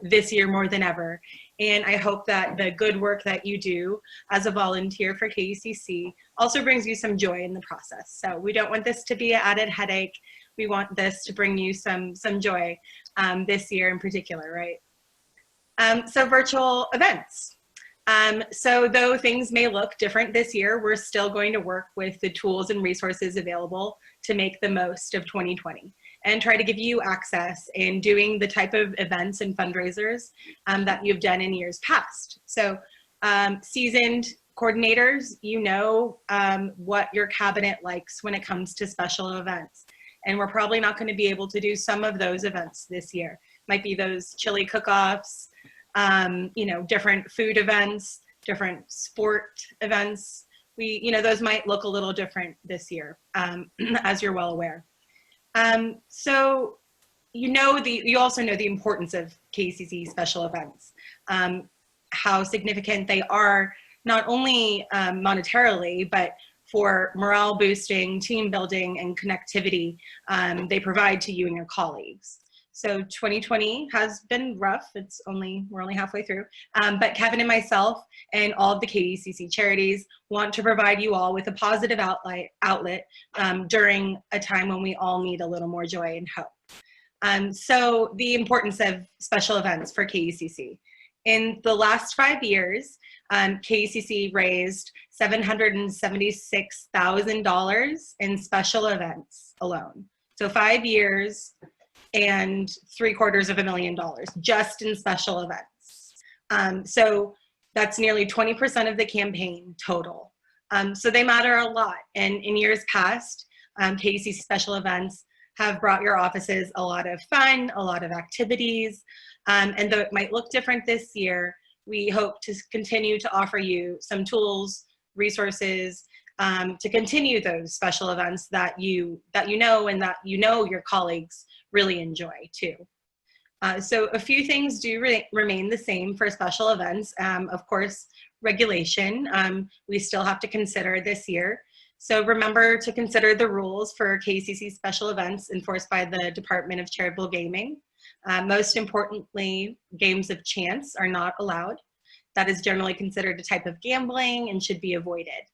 this year more than ever. And I hope that the good work that you do as a volunteer for KECC also brings you some joy in the process. So we don't want this to be an added headache. We want this to bring you some joy this year in particular, right? So virtual events. So though things may look different this year, we're still going to work with the tools and resources available to make the most of 2020 and try to give you access in doing the type of events and fundraisers that you've done in years past. So seasoned coordinators, you know what your cabinet likes when it comes to special events. And we're probably not going to be able to do some of those events this year. Might be those chili cook-offs, you know, different food events, different sport events. Those might look a little different this year, as you're well aware. So, you also know the importance of KECC special events, how significant they are, not only monetarily, but for morale boosting, team building, and connectivity they provide to you and your colleagues. So 2020 has been rough. We're only halfway through. But Kevin and myself and all of the KECC charities want to provide you all with a positive outlet during a time when we all need a little more joy and hope. So the importance of special events for KECC. In the last 5 years, KECC raised $776,000 in special events alone. So 5 years and $750,000 just in special events. So that's nearly 20% of the campaign total. So they matter a lot. And in years past, KECC special events have brought your offices a lot of fun, a lot of activities. And though it might look different this year, we hope to continue to offer you some tools, resources, to continue those special events that you know and that your colleagues really enjoy too. So a few things do remain the same for special events. Of course, regulation, we still have to consider this year. So remember to consider the rules for KECC special events enforced by the Department of Charitable Gaming. Most importantly, games of chance are not allowed. That is generally considered a type of gambling and should be avoided.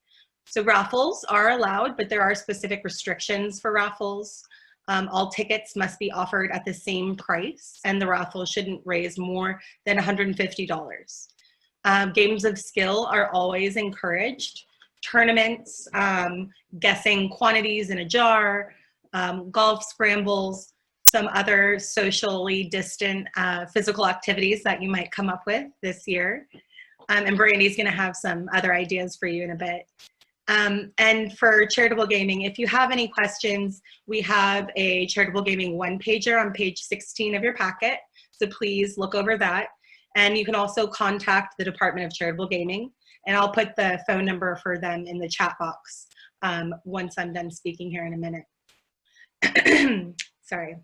So raffles are allowed, but there are specific restrictions for raffles. All tickets must be offered at the same price, and the raffle shouldn't raise more than $150. Games of skill are always encouraged. Tournaments, guessing quantities in a jar, golf scrambles, some other socially distant physical activities that you might come up with this year. And Brandy's gonna have some other ideas for you in a bit. And for charitable gaming, if you have any questions, we have a charitable gaming one-pager on page 16 of your packet. So please look over that. And you can also contact the Department of Charitable Gaming, and I'll put the phone number for them in the chat box once I'm done speaking here in a minute. Sorry.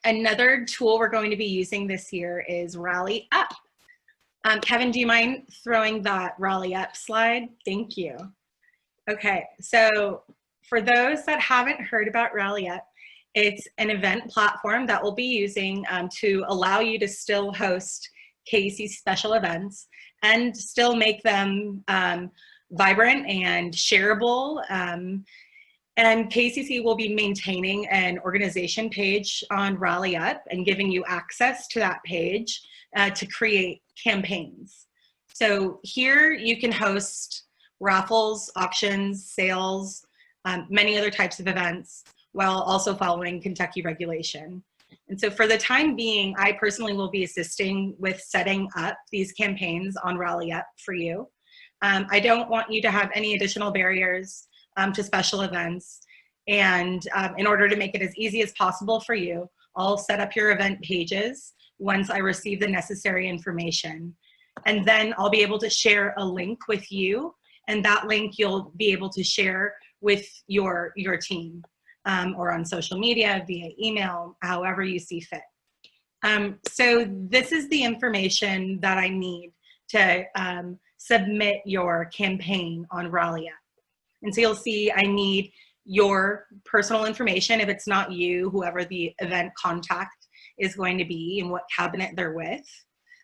Another tool we're going to be using this year is Rally Up. Kevin, do you mind throwing that Rally Up slide? Thank you. Okay, so for those that haven't heard about Rally Up, it's an event platform that we'll be using to allow you to still host KECC special events and still make them vibrant and shareable. And KECC will be maintaining an organization page on Rally Up and giving you access to that page to create campaigns. So here you can host raffles, auctions, sales, many other types of events while also following Kentucky regulation. And so for the time being, I personally will be assisting with setting up these campaigns on Rally Up for you. I don't want you to have any additional barriers to special events. And in order to make it as easy as possible for you, I'll set up your event pages once I receive the necessary information. And then I'll be able to share a link with you, and that link you'll be able to share with your team or on social media, via email, however you see fit. So this is the information that I need to submit your campaign on Rally Up. And so you'll see I need your personal information. If it's not you, whoever the event contact is going to be and what cabinet they're with.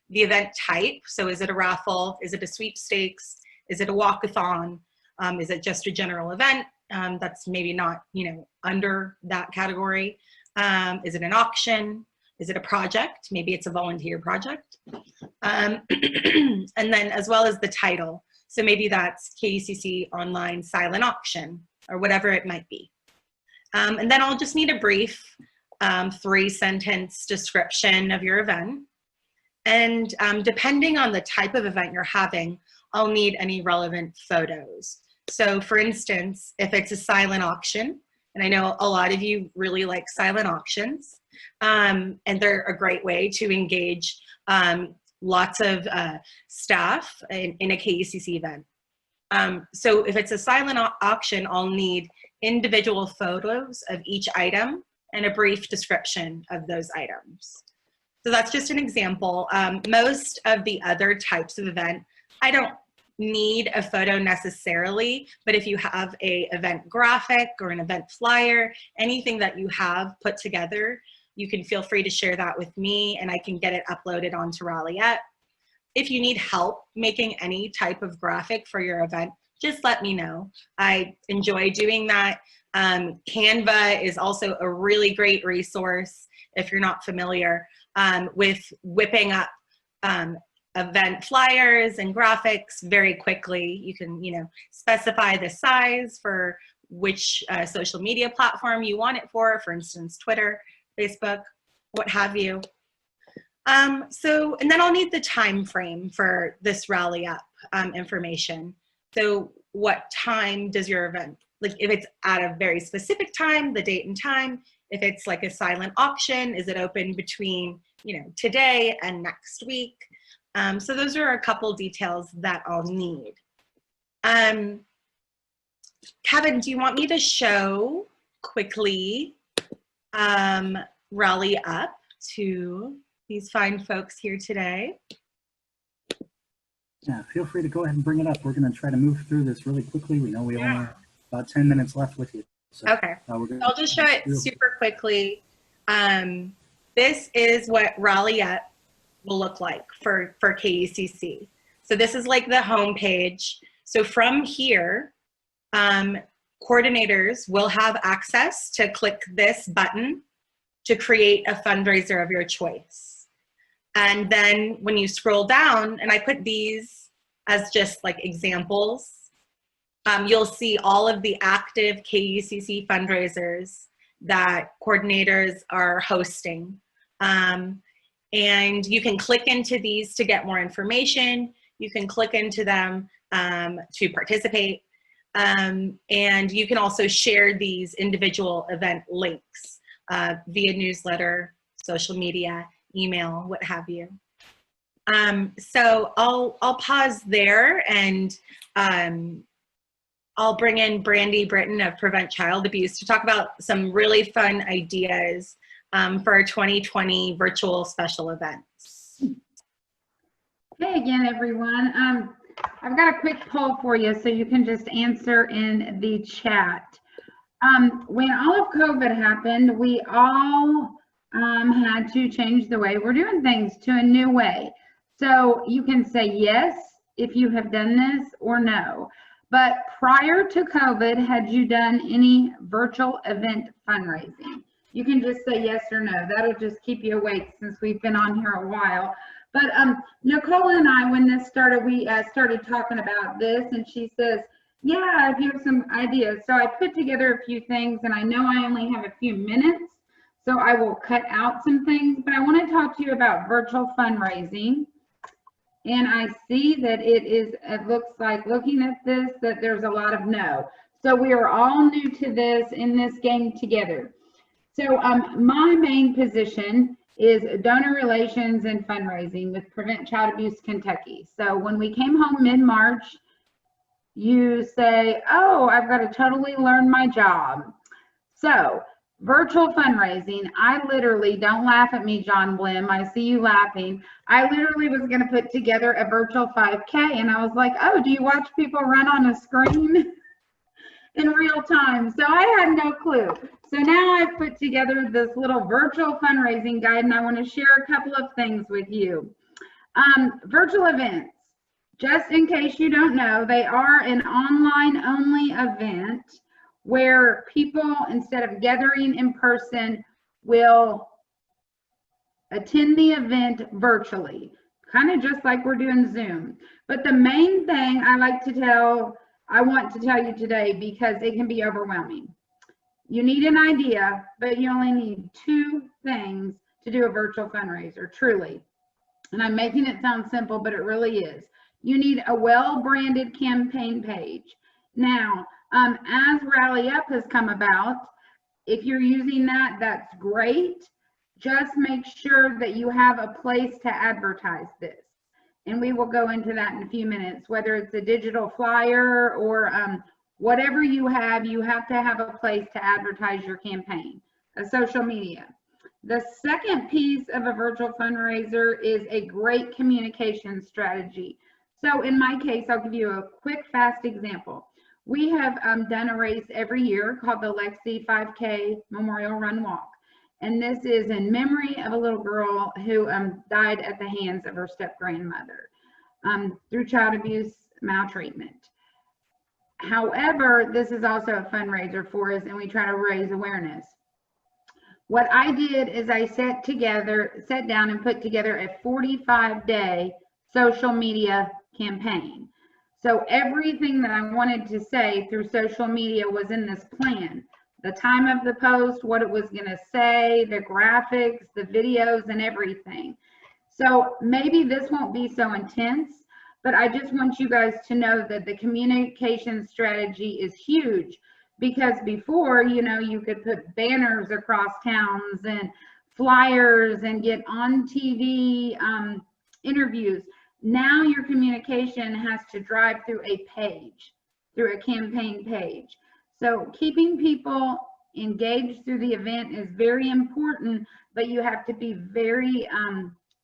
the event type. So is it a raffle? Is it a sweepstakes? Is it a walkathon? Is it just a general event that's maybe not, under that category? Is it an auction? Is it a project? Maybe it's a volunteer project. And then as well as the title. So maybe that's KECC Online Silent Auction or whatever it might be. And then I'll just need a brief 3-sentence description of your event. And depending on the type of event you're having, I'll need any relevant photos. So for instance, if it's a silent auction, and I know a lot of you really like silent auctions, and they're a great way to engage lots of staff in a KECC event. So if it's a silent auction, I'll need individual photos of each item and a brief description of those items. So that's just an example. Most of the other types of event, I don't need a photo necessarily, but if you have a event graphic or an event flyer, anything that you have put together, you can feel free to share that with me and I can get it uploaded onto Ralliette. If you need help making any type of graphic for your event, just let me know. I enjoy doing that. Canva is also a really great resource if you're not familiar with whipping up event flyers and graphics very quickly. You can, specify the size for which social media platform you want it for instance, Twitter, Facebook, what have you. And then I'll need the time frame for this rally up information. So what time does your event, like if it's at a very specific time, the date and time, if it's like a silent auction, is it open between, today and next week? So those are a couple details that I'll need. Kevin, do you want me to show quickly Rally Up to these fine folks here today? Yeah, feel free to go ahead and bring it up. We're going to try to move through this really quickly. We know we only have about 10 minutes left with you. So, okay, I'll just show it super quickly. This is what Rally Up will look like for KECC. So this is like the home page. So from here, coordinators will have access to click this button to create a fundraiser of your choice. And then when you scroll down, and I put these as just like examples, you'll see all of the active KECC fundraisers that coordinators are hosting. And you can click into these to get more information. You can click into them to participate. And you can also share these individual event links via newsletter, social media, email, what have you. So I'll pause there and I'll bring in Brandy Britton of Prevent Child Abuse to talk about some really fun ideas for our 2020 virtual special events. Hey again, everyone. I've got a quick poll for you so you can just answer in the chat. When all of COVID happened, we all had to change the way we're doing things to a new way. So you can say yes if you have done this or no. But prior to COVID, had you done any virtual event fundraising? You can just say yes or no. That'll just keep you awake since we've been on here a while. But Nicole and I, when this started, we started talking about this, and she says, yeah, if you have some ideas. So I put together a few things, and I know I only have a few minutes, so I will cut out some things, but I want to talk to you about virtual fundraising. And I see that it looks like, looking at this, that there's a lot of no. So we are all new to this in this game together. So my main position is donor relations and fundraising with Prevent Child Abuse Kentucky. So when we came home mid-March, you say, oh, I've got to totally learn my job. So virtual fundraising, I literally, don't laugh at me, John Blim, I see you laughing. I literally was going to put together a virtual 5K, and I was like, oh, do you watch people run on a screen in real time? So I had no clue. So now I've put together this little virtual fundraising guide, and I want to share a couple of things with you. Virtual events, just in case you don't know, they are an online only event where people, instead of gathering in person, will attend the event virtually, kind of just like we're doing Zoom. But the main thing I want to tell you today, because it can be overwhelming. You need an idea, but you only need 2 things to do a virtual fundraiser, truly. And I'm making it sound simple, but it really is. You need a well-branded campaign page. Now, as Rally Up has come about, if you're using that, that's great. Just make sure that you have a place to advertise this. And we will go into that in a few minutes, whether it's a digital flyer or whatever you have to have a place to advertise your campaign, social media. The second piece of a virtual fundraiser is a great communication strategy. So in my case, I'll give you a quick, fast example. We have done a race every year called the Lexi 5K Memorial Run Walk. And this is in memory of a little girl who died at the hands of her step-grandmother through child abuse, maltreatment. However, this is also a fundraiser for us, and we try to raise awareness. What I did is I sat down and put together a 45-day social media campaign. So everything that I wanted to say through social media was in this plan. The time of the post, what it was going to say, the graphics, the videos, and everything. So maybe this won't be so intense, but I just want you guys to know that the communication strategy is huge. Because before, you could put banners across towns and flyers and get on TV interviews. Now your communication has to drive through a page, through a campaign page. So keeping people engaged through the event is very important, but you have to be very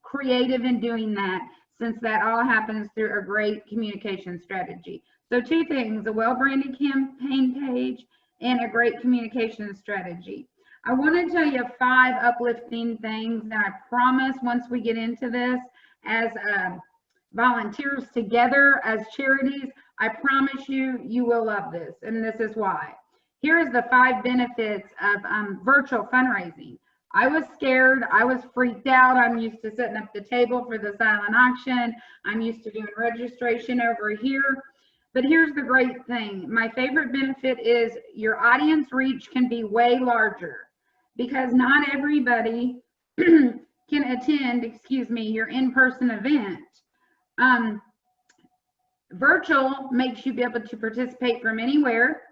creative in doing that, since that all happens through a great communication strategy. So 2 things, a well-branded campaign page and a great communication strategy. I want to tell you 5 uplifting things, and I promise once we get into this as volunteers together as charities, I promise you will love this, and this is why. Here's the 5 benefits of virtual fundraising. I was scared. I was freaked out. I'm used to setting up the table for the silent auction. I'm used to doing registration over here. But here's the great thing. My favorite benefit is your audience reach can be way larger, because not everybody can attend, your in-person event. Virtual makes you be able to participate from anywhere,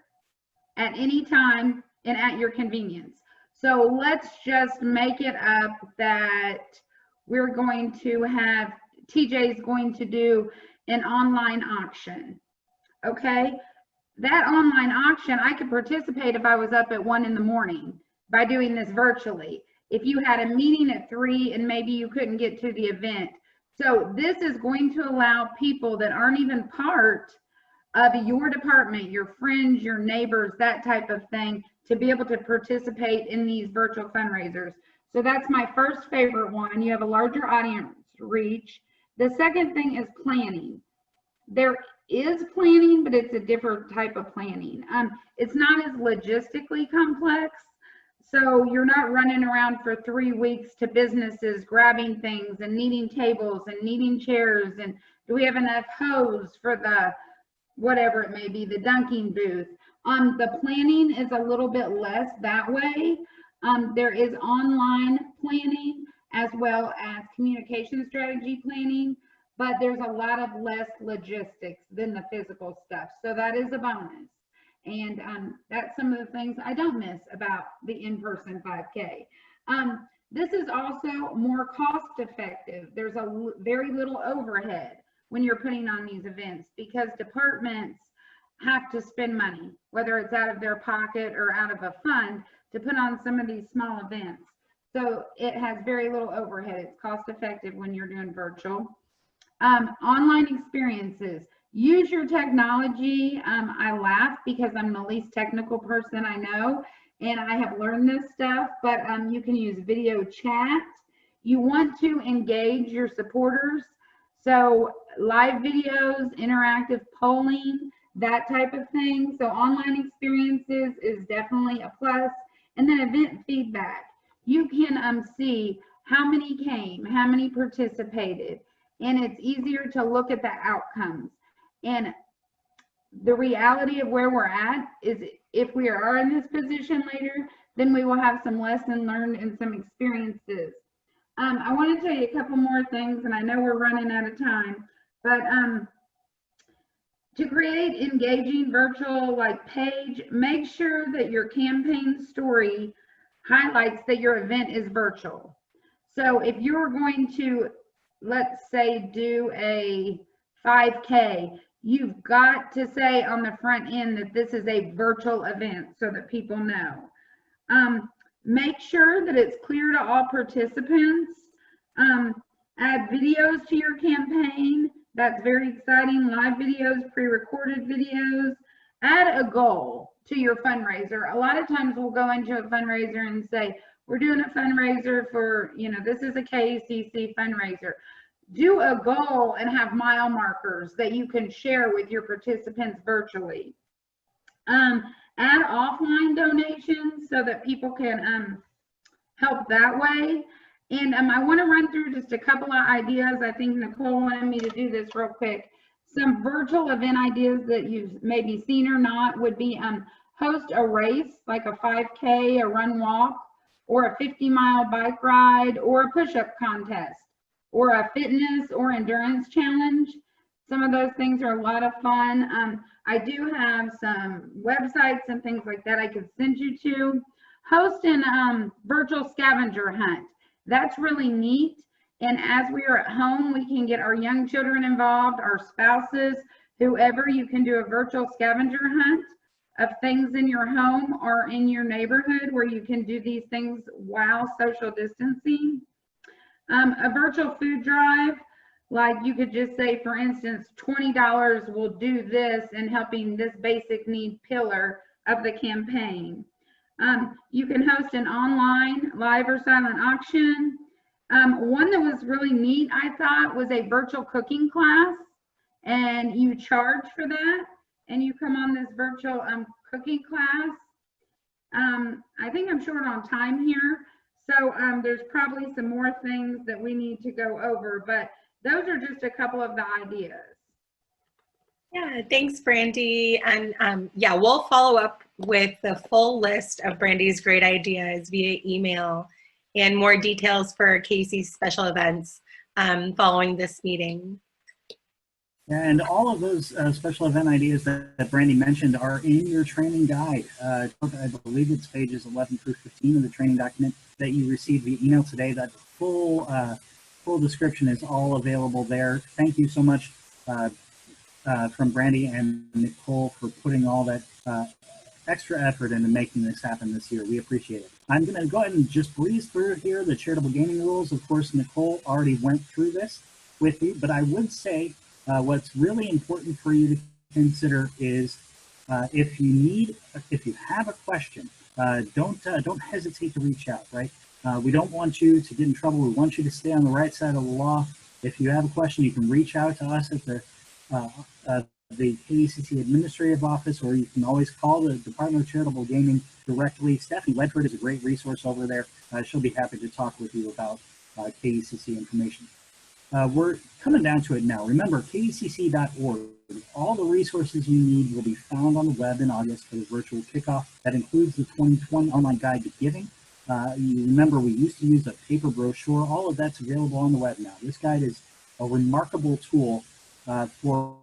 at any time, and at your convenience. So let's just make it up that we're going to have, TJ's going to do an online auction. Okay, that online auction, I could participate if I was up at 1 in the morning by doing this virtually. If you had a meeting at 3 and maybe you couldn't get to the event. So this is going to allow people that aren't even part of your department, your friends, your neighbors, that type of thing, to be able to participate in these virtual fundraisers. So that's my first favorite one. You have a larger audience reach. The second thing is planning. There is planning, but it's a different type of planning. It's not as logistically complex. So you're not running around for 3 weeks to businesses grabbing things and needing tables and needing chairs, and do we have enough hose for the whatever it may be, the dunking booth. The planning is a little bit less that way. There is online planning as well as communication strategy planning, but there's a lot of less logistics than the physical stuff. So that is a bonus. And that's some of the things I don't miss about the in-person 5K. This is also more cost effective. There's a very little overhead when you're putting on these events, because departments have to spend money, whether it's out of their pocket or out of a fund, to put on some of these small events. So it has very little overhead. It's cost effective when you're doing virtual. Online experiences. Use your technology. I laugh because I'm the least technical person I know, and I have learned this stuff, but you can use video chat. You want to engage your supporters. So live videos, interactive polling, that type of thing. So online experiences is definitely a plus. And then event feedback. You can see how many came, how many participated, and it's easier to look at the outcomes. And the reality of where we're at is if we are in this position later, then we will have some lessons learned and some experiences. I want to tell you a couple more things, and I know we're running out of time, but to create engaging virtual page, make sure that your campaign story highlights that your event is virtual. So if you're going to, let's say, do a 5K, you've got to say on the front end that this is a virtual event so that people know. Make sure that it's clear to all participants. Add videos to your campaign. That's very exciting. Live videos, pre-recorded videos. Add a goal to your fundraiser. A lot of times we'll go into a fundraiser and say, we're doing a fundraiser for, this is a KECC fundraiser. Do a goal and have mile markers that you can share with your participants virtually. Add offline donations so that people can help that way. And I want to run through just a couple of ideas. I think Nicole wanted me to do this real quick. Some virtual event ideas that you've maybe seen or not would be host a race, like a 5K, a run walk, or a 50-mile bike ride, or a push-up contest, or a fitness or endurance challenge. Some of those things are a lot of fun. I do have some websites and things like that I could send you to. Host an virtual scavenger hunt. That's really neat. And as we are at home, we can get our young children involved, our spouses, whoever. You can do a virtual scavenger hunt of things in your home or in your neighborhood where you can do these things while social distancing. A virtual food drive, like you could just say, for instance, $20 will do this in helping this basic need pillar of the campaign. You can host an online live or silent auction. One that was really neat, I thought, was a virtual cooking class, and you charge for that, and you come on this virtual cooking class. I think I'm short on time here, so there's probably some more things that we need to go over, but those are just a couple of the ideas. Yeah, thanks, Brandy. And yeah, we'll follow up with the full list of Brandy's great ideas via email and more details for KECC special events following this meeting. And all of those special event ideas that Brandy mentioned are in your training guide. I believe it's pages 11 through 15 of the training document that you received via email today. That full description is all available there. Thank you so much from Brandy and Nicole for putting all that extra effort into making this happen this year. We appreciate it. I'm going to go ahead and just breeze through here the charitable gaming rules. Of course, Nicole already went through this with you, but I would say what's really important for you to consider is if you have a question, don't hesitate to reach out, right? We don't want you to get in trouble. We want you to stay on the right side of the law. If you have a question, you can reach out to us at the KECC Administrative Office, or you can always call the Department of Charitable Gaming directly. Stephanie Ledford is a great resource over there. She'll be happy to talk with you about KECC information. We're coming down to it now. Remember, KECC.org. All the resources you need will be found on the web in August for the virtual kickoff. That includes the 2020 online guide to giving. You remember we used to use a paper brochure. All of that's available on the web now. This guide is a remarkable tool for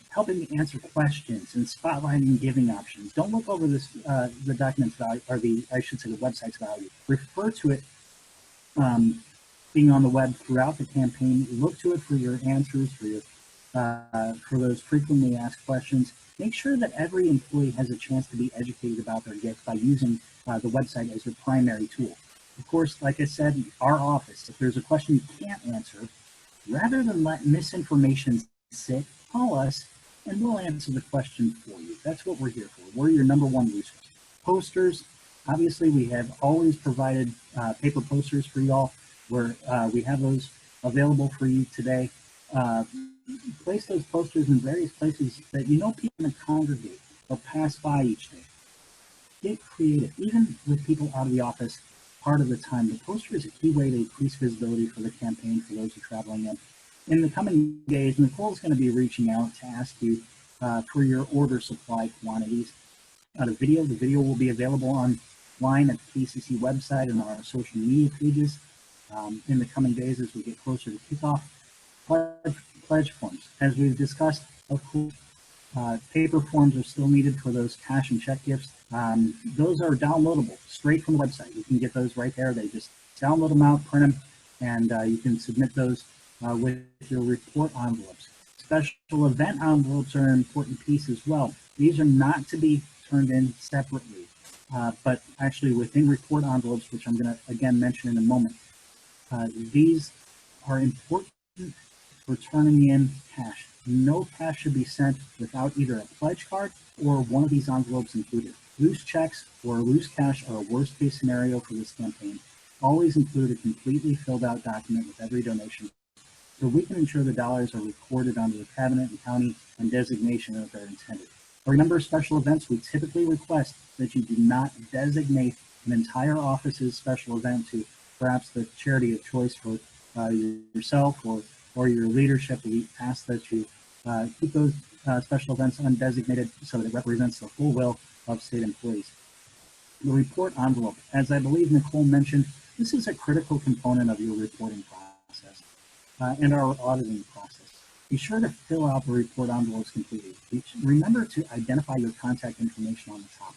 helping answer questions and spotlighting giving options. Don't look over this the document's value, or I should say the website's value. Refer to it being on the web throughout the campaign. Look to it for your answers, for those frequently asked questions. Make sure that every employee has a chance to be educated about their gift by using the website as your primary tool. Of course, like I said, our office, if there's a question you can't answer, rather than let misinformation sit, call us and we'll answer the question for you. That's what we're here for. We're your #1 resource. Posters, obviously we have always provided paper posters for y'all, where we have those available for you today. place those posters in various places that you know people are going to congregate or pass by each day. Get creative. Even with people out of the office part of the time, the poster is a key way to increase visibility for the campaign for those who are traveling in. In the coming days, Nicole's going to be reaching out to ask you for your order supply quantities. The video will be available online at the KECC website and our social media pages in the coming days as we get closer to kickoff. Pledge forms. As we've discussed, of course, paper forms are still needed for those cash and check gifts. Those are downloadable straight from the website. You can get those right there. They just download them out, print them, and you can submit those with your report envelopes. Special event envelopes are an important piece as well. These are not to be turned in separately, but actually within report envelopes, which I'm going to again mention in a moment. These are important for turning in cash. No cash should be sent without either a pledge card or one of these envelopes included. Loose checks or loose cash are a worst case scenario for this campaign. Always include a completely filled out document with every donation so we can ensure the dollars are recorded under the cabinet and county and designation that they're intended. For a number of special events, we typically request that you do not designate an entire office's special event to perhaps the charity of choice for yourself or your leadership. We ask that you keep those special events undesignated so that it represents the full will of state employees. The report envelope, as I believe Nicole mentioned, this is a critical component of your reporting process and our auditing process. Be sure to fill out the report envelopes completely. Remember to identify your contact information on the top.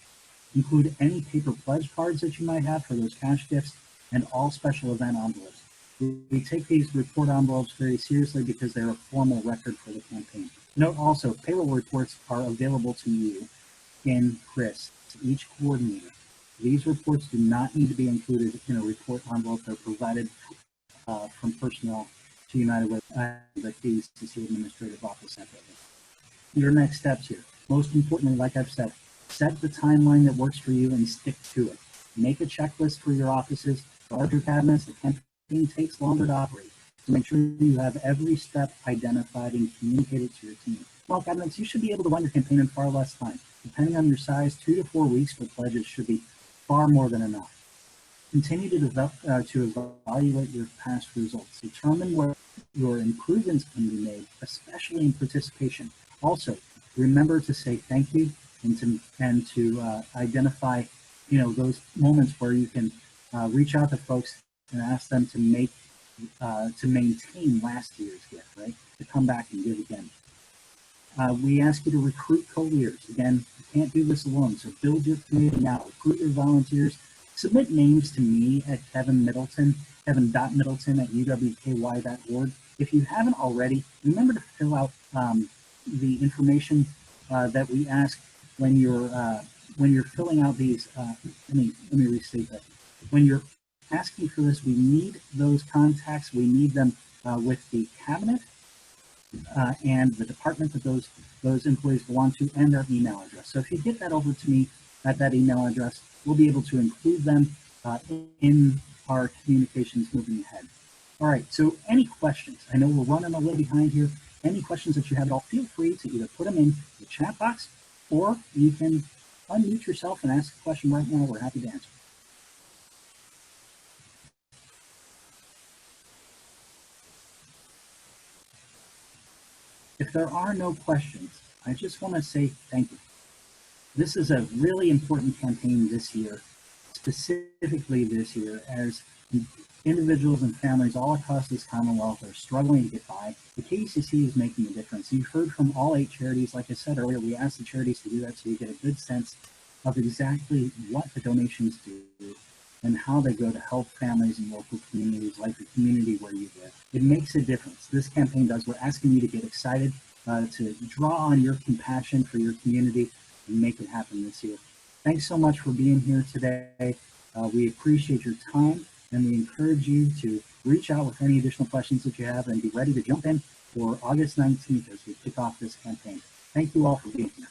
Include any paper pledge cards that you might have for those cash gifts and all special event envelopes. We take these report envelopes very seriously because they're a formal record for the campaign. Note also, payroll reports are available to you in CRIS, to each coordinator. These reports do not need to be included in a report envelope. They're provided from personnel to United with the KECC Administrative Office separately. Your next steps here. Most importantly, like I've said, set the timeline that works for you and stick to it. Make a checklist for your offices. Larger cabinets, the campaign takes longer to operate. So make sure you have every step identified and communicated to your team. Small cabinets, you should be able to run your campaign in far less time. Depending on your size, 2 to 4 weeks for pledges should be far more than enough. Continue to evaluate your past results. Determine where your improvements can be made, especially in participation. Also, remember to say thank you and to identify, those moments where you can reach out to folks and ask them to maintain last year's gift, right? To come back and give again. We ask you to recruit co-leaders. Again, you can't do this alone, so build your community now. Recruit your volunteers. Submit names to me at kevin.middleton@uwky.org. If you haven't already, remember to fill out the information that we ask when you're filling out these. Let me restate that. When you're asking for this, we need those contacts. We need them with the cabinet and the department that those employees belong to, and their email address. So if you get that over to me at that email address, we'll be able to include them in our communications moving ahead. All right, so any questions? I know we're running a little behind here. Any questions that you have at all, feel free to either put them in the chat box or you can unmute yourself and ask a question right now. We're happy to answer. If there are no questions, I just want to say thank you. This is a really important campaign this year, specifically this year, as individuals and families all across this Commonwealth are struggling to get by. The KECC is making a difference. You've heard from all 8 charities. Like I said earlier, we asked the charities to do that so you get a good sense of exactly what the donations do and how they go to help families in local communities like the community where you live. It makes a difference. This campaign does. We're asking you to get excited, to draw on your compassion for your community and make it happen this year. Thanks so much for being here today. We appreciate your time, and we encourage you to reach out with any additional questions that you have and be ready to jump in for August 19th as we kick off this campaign. Thank you all for being here.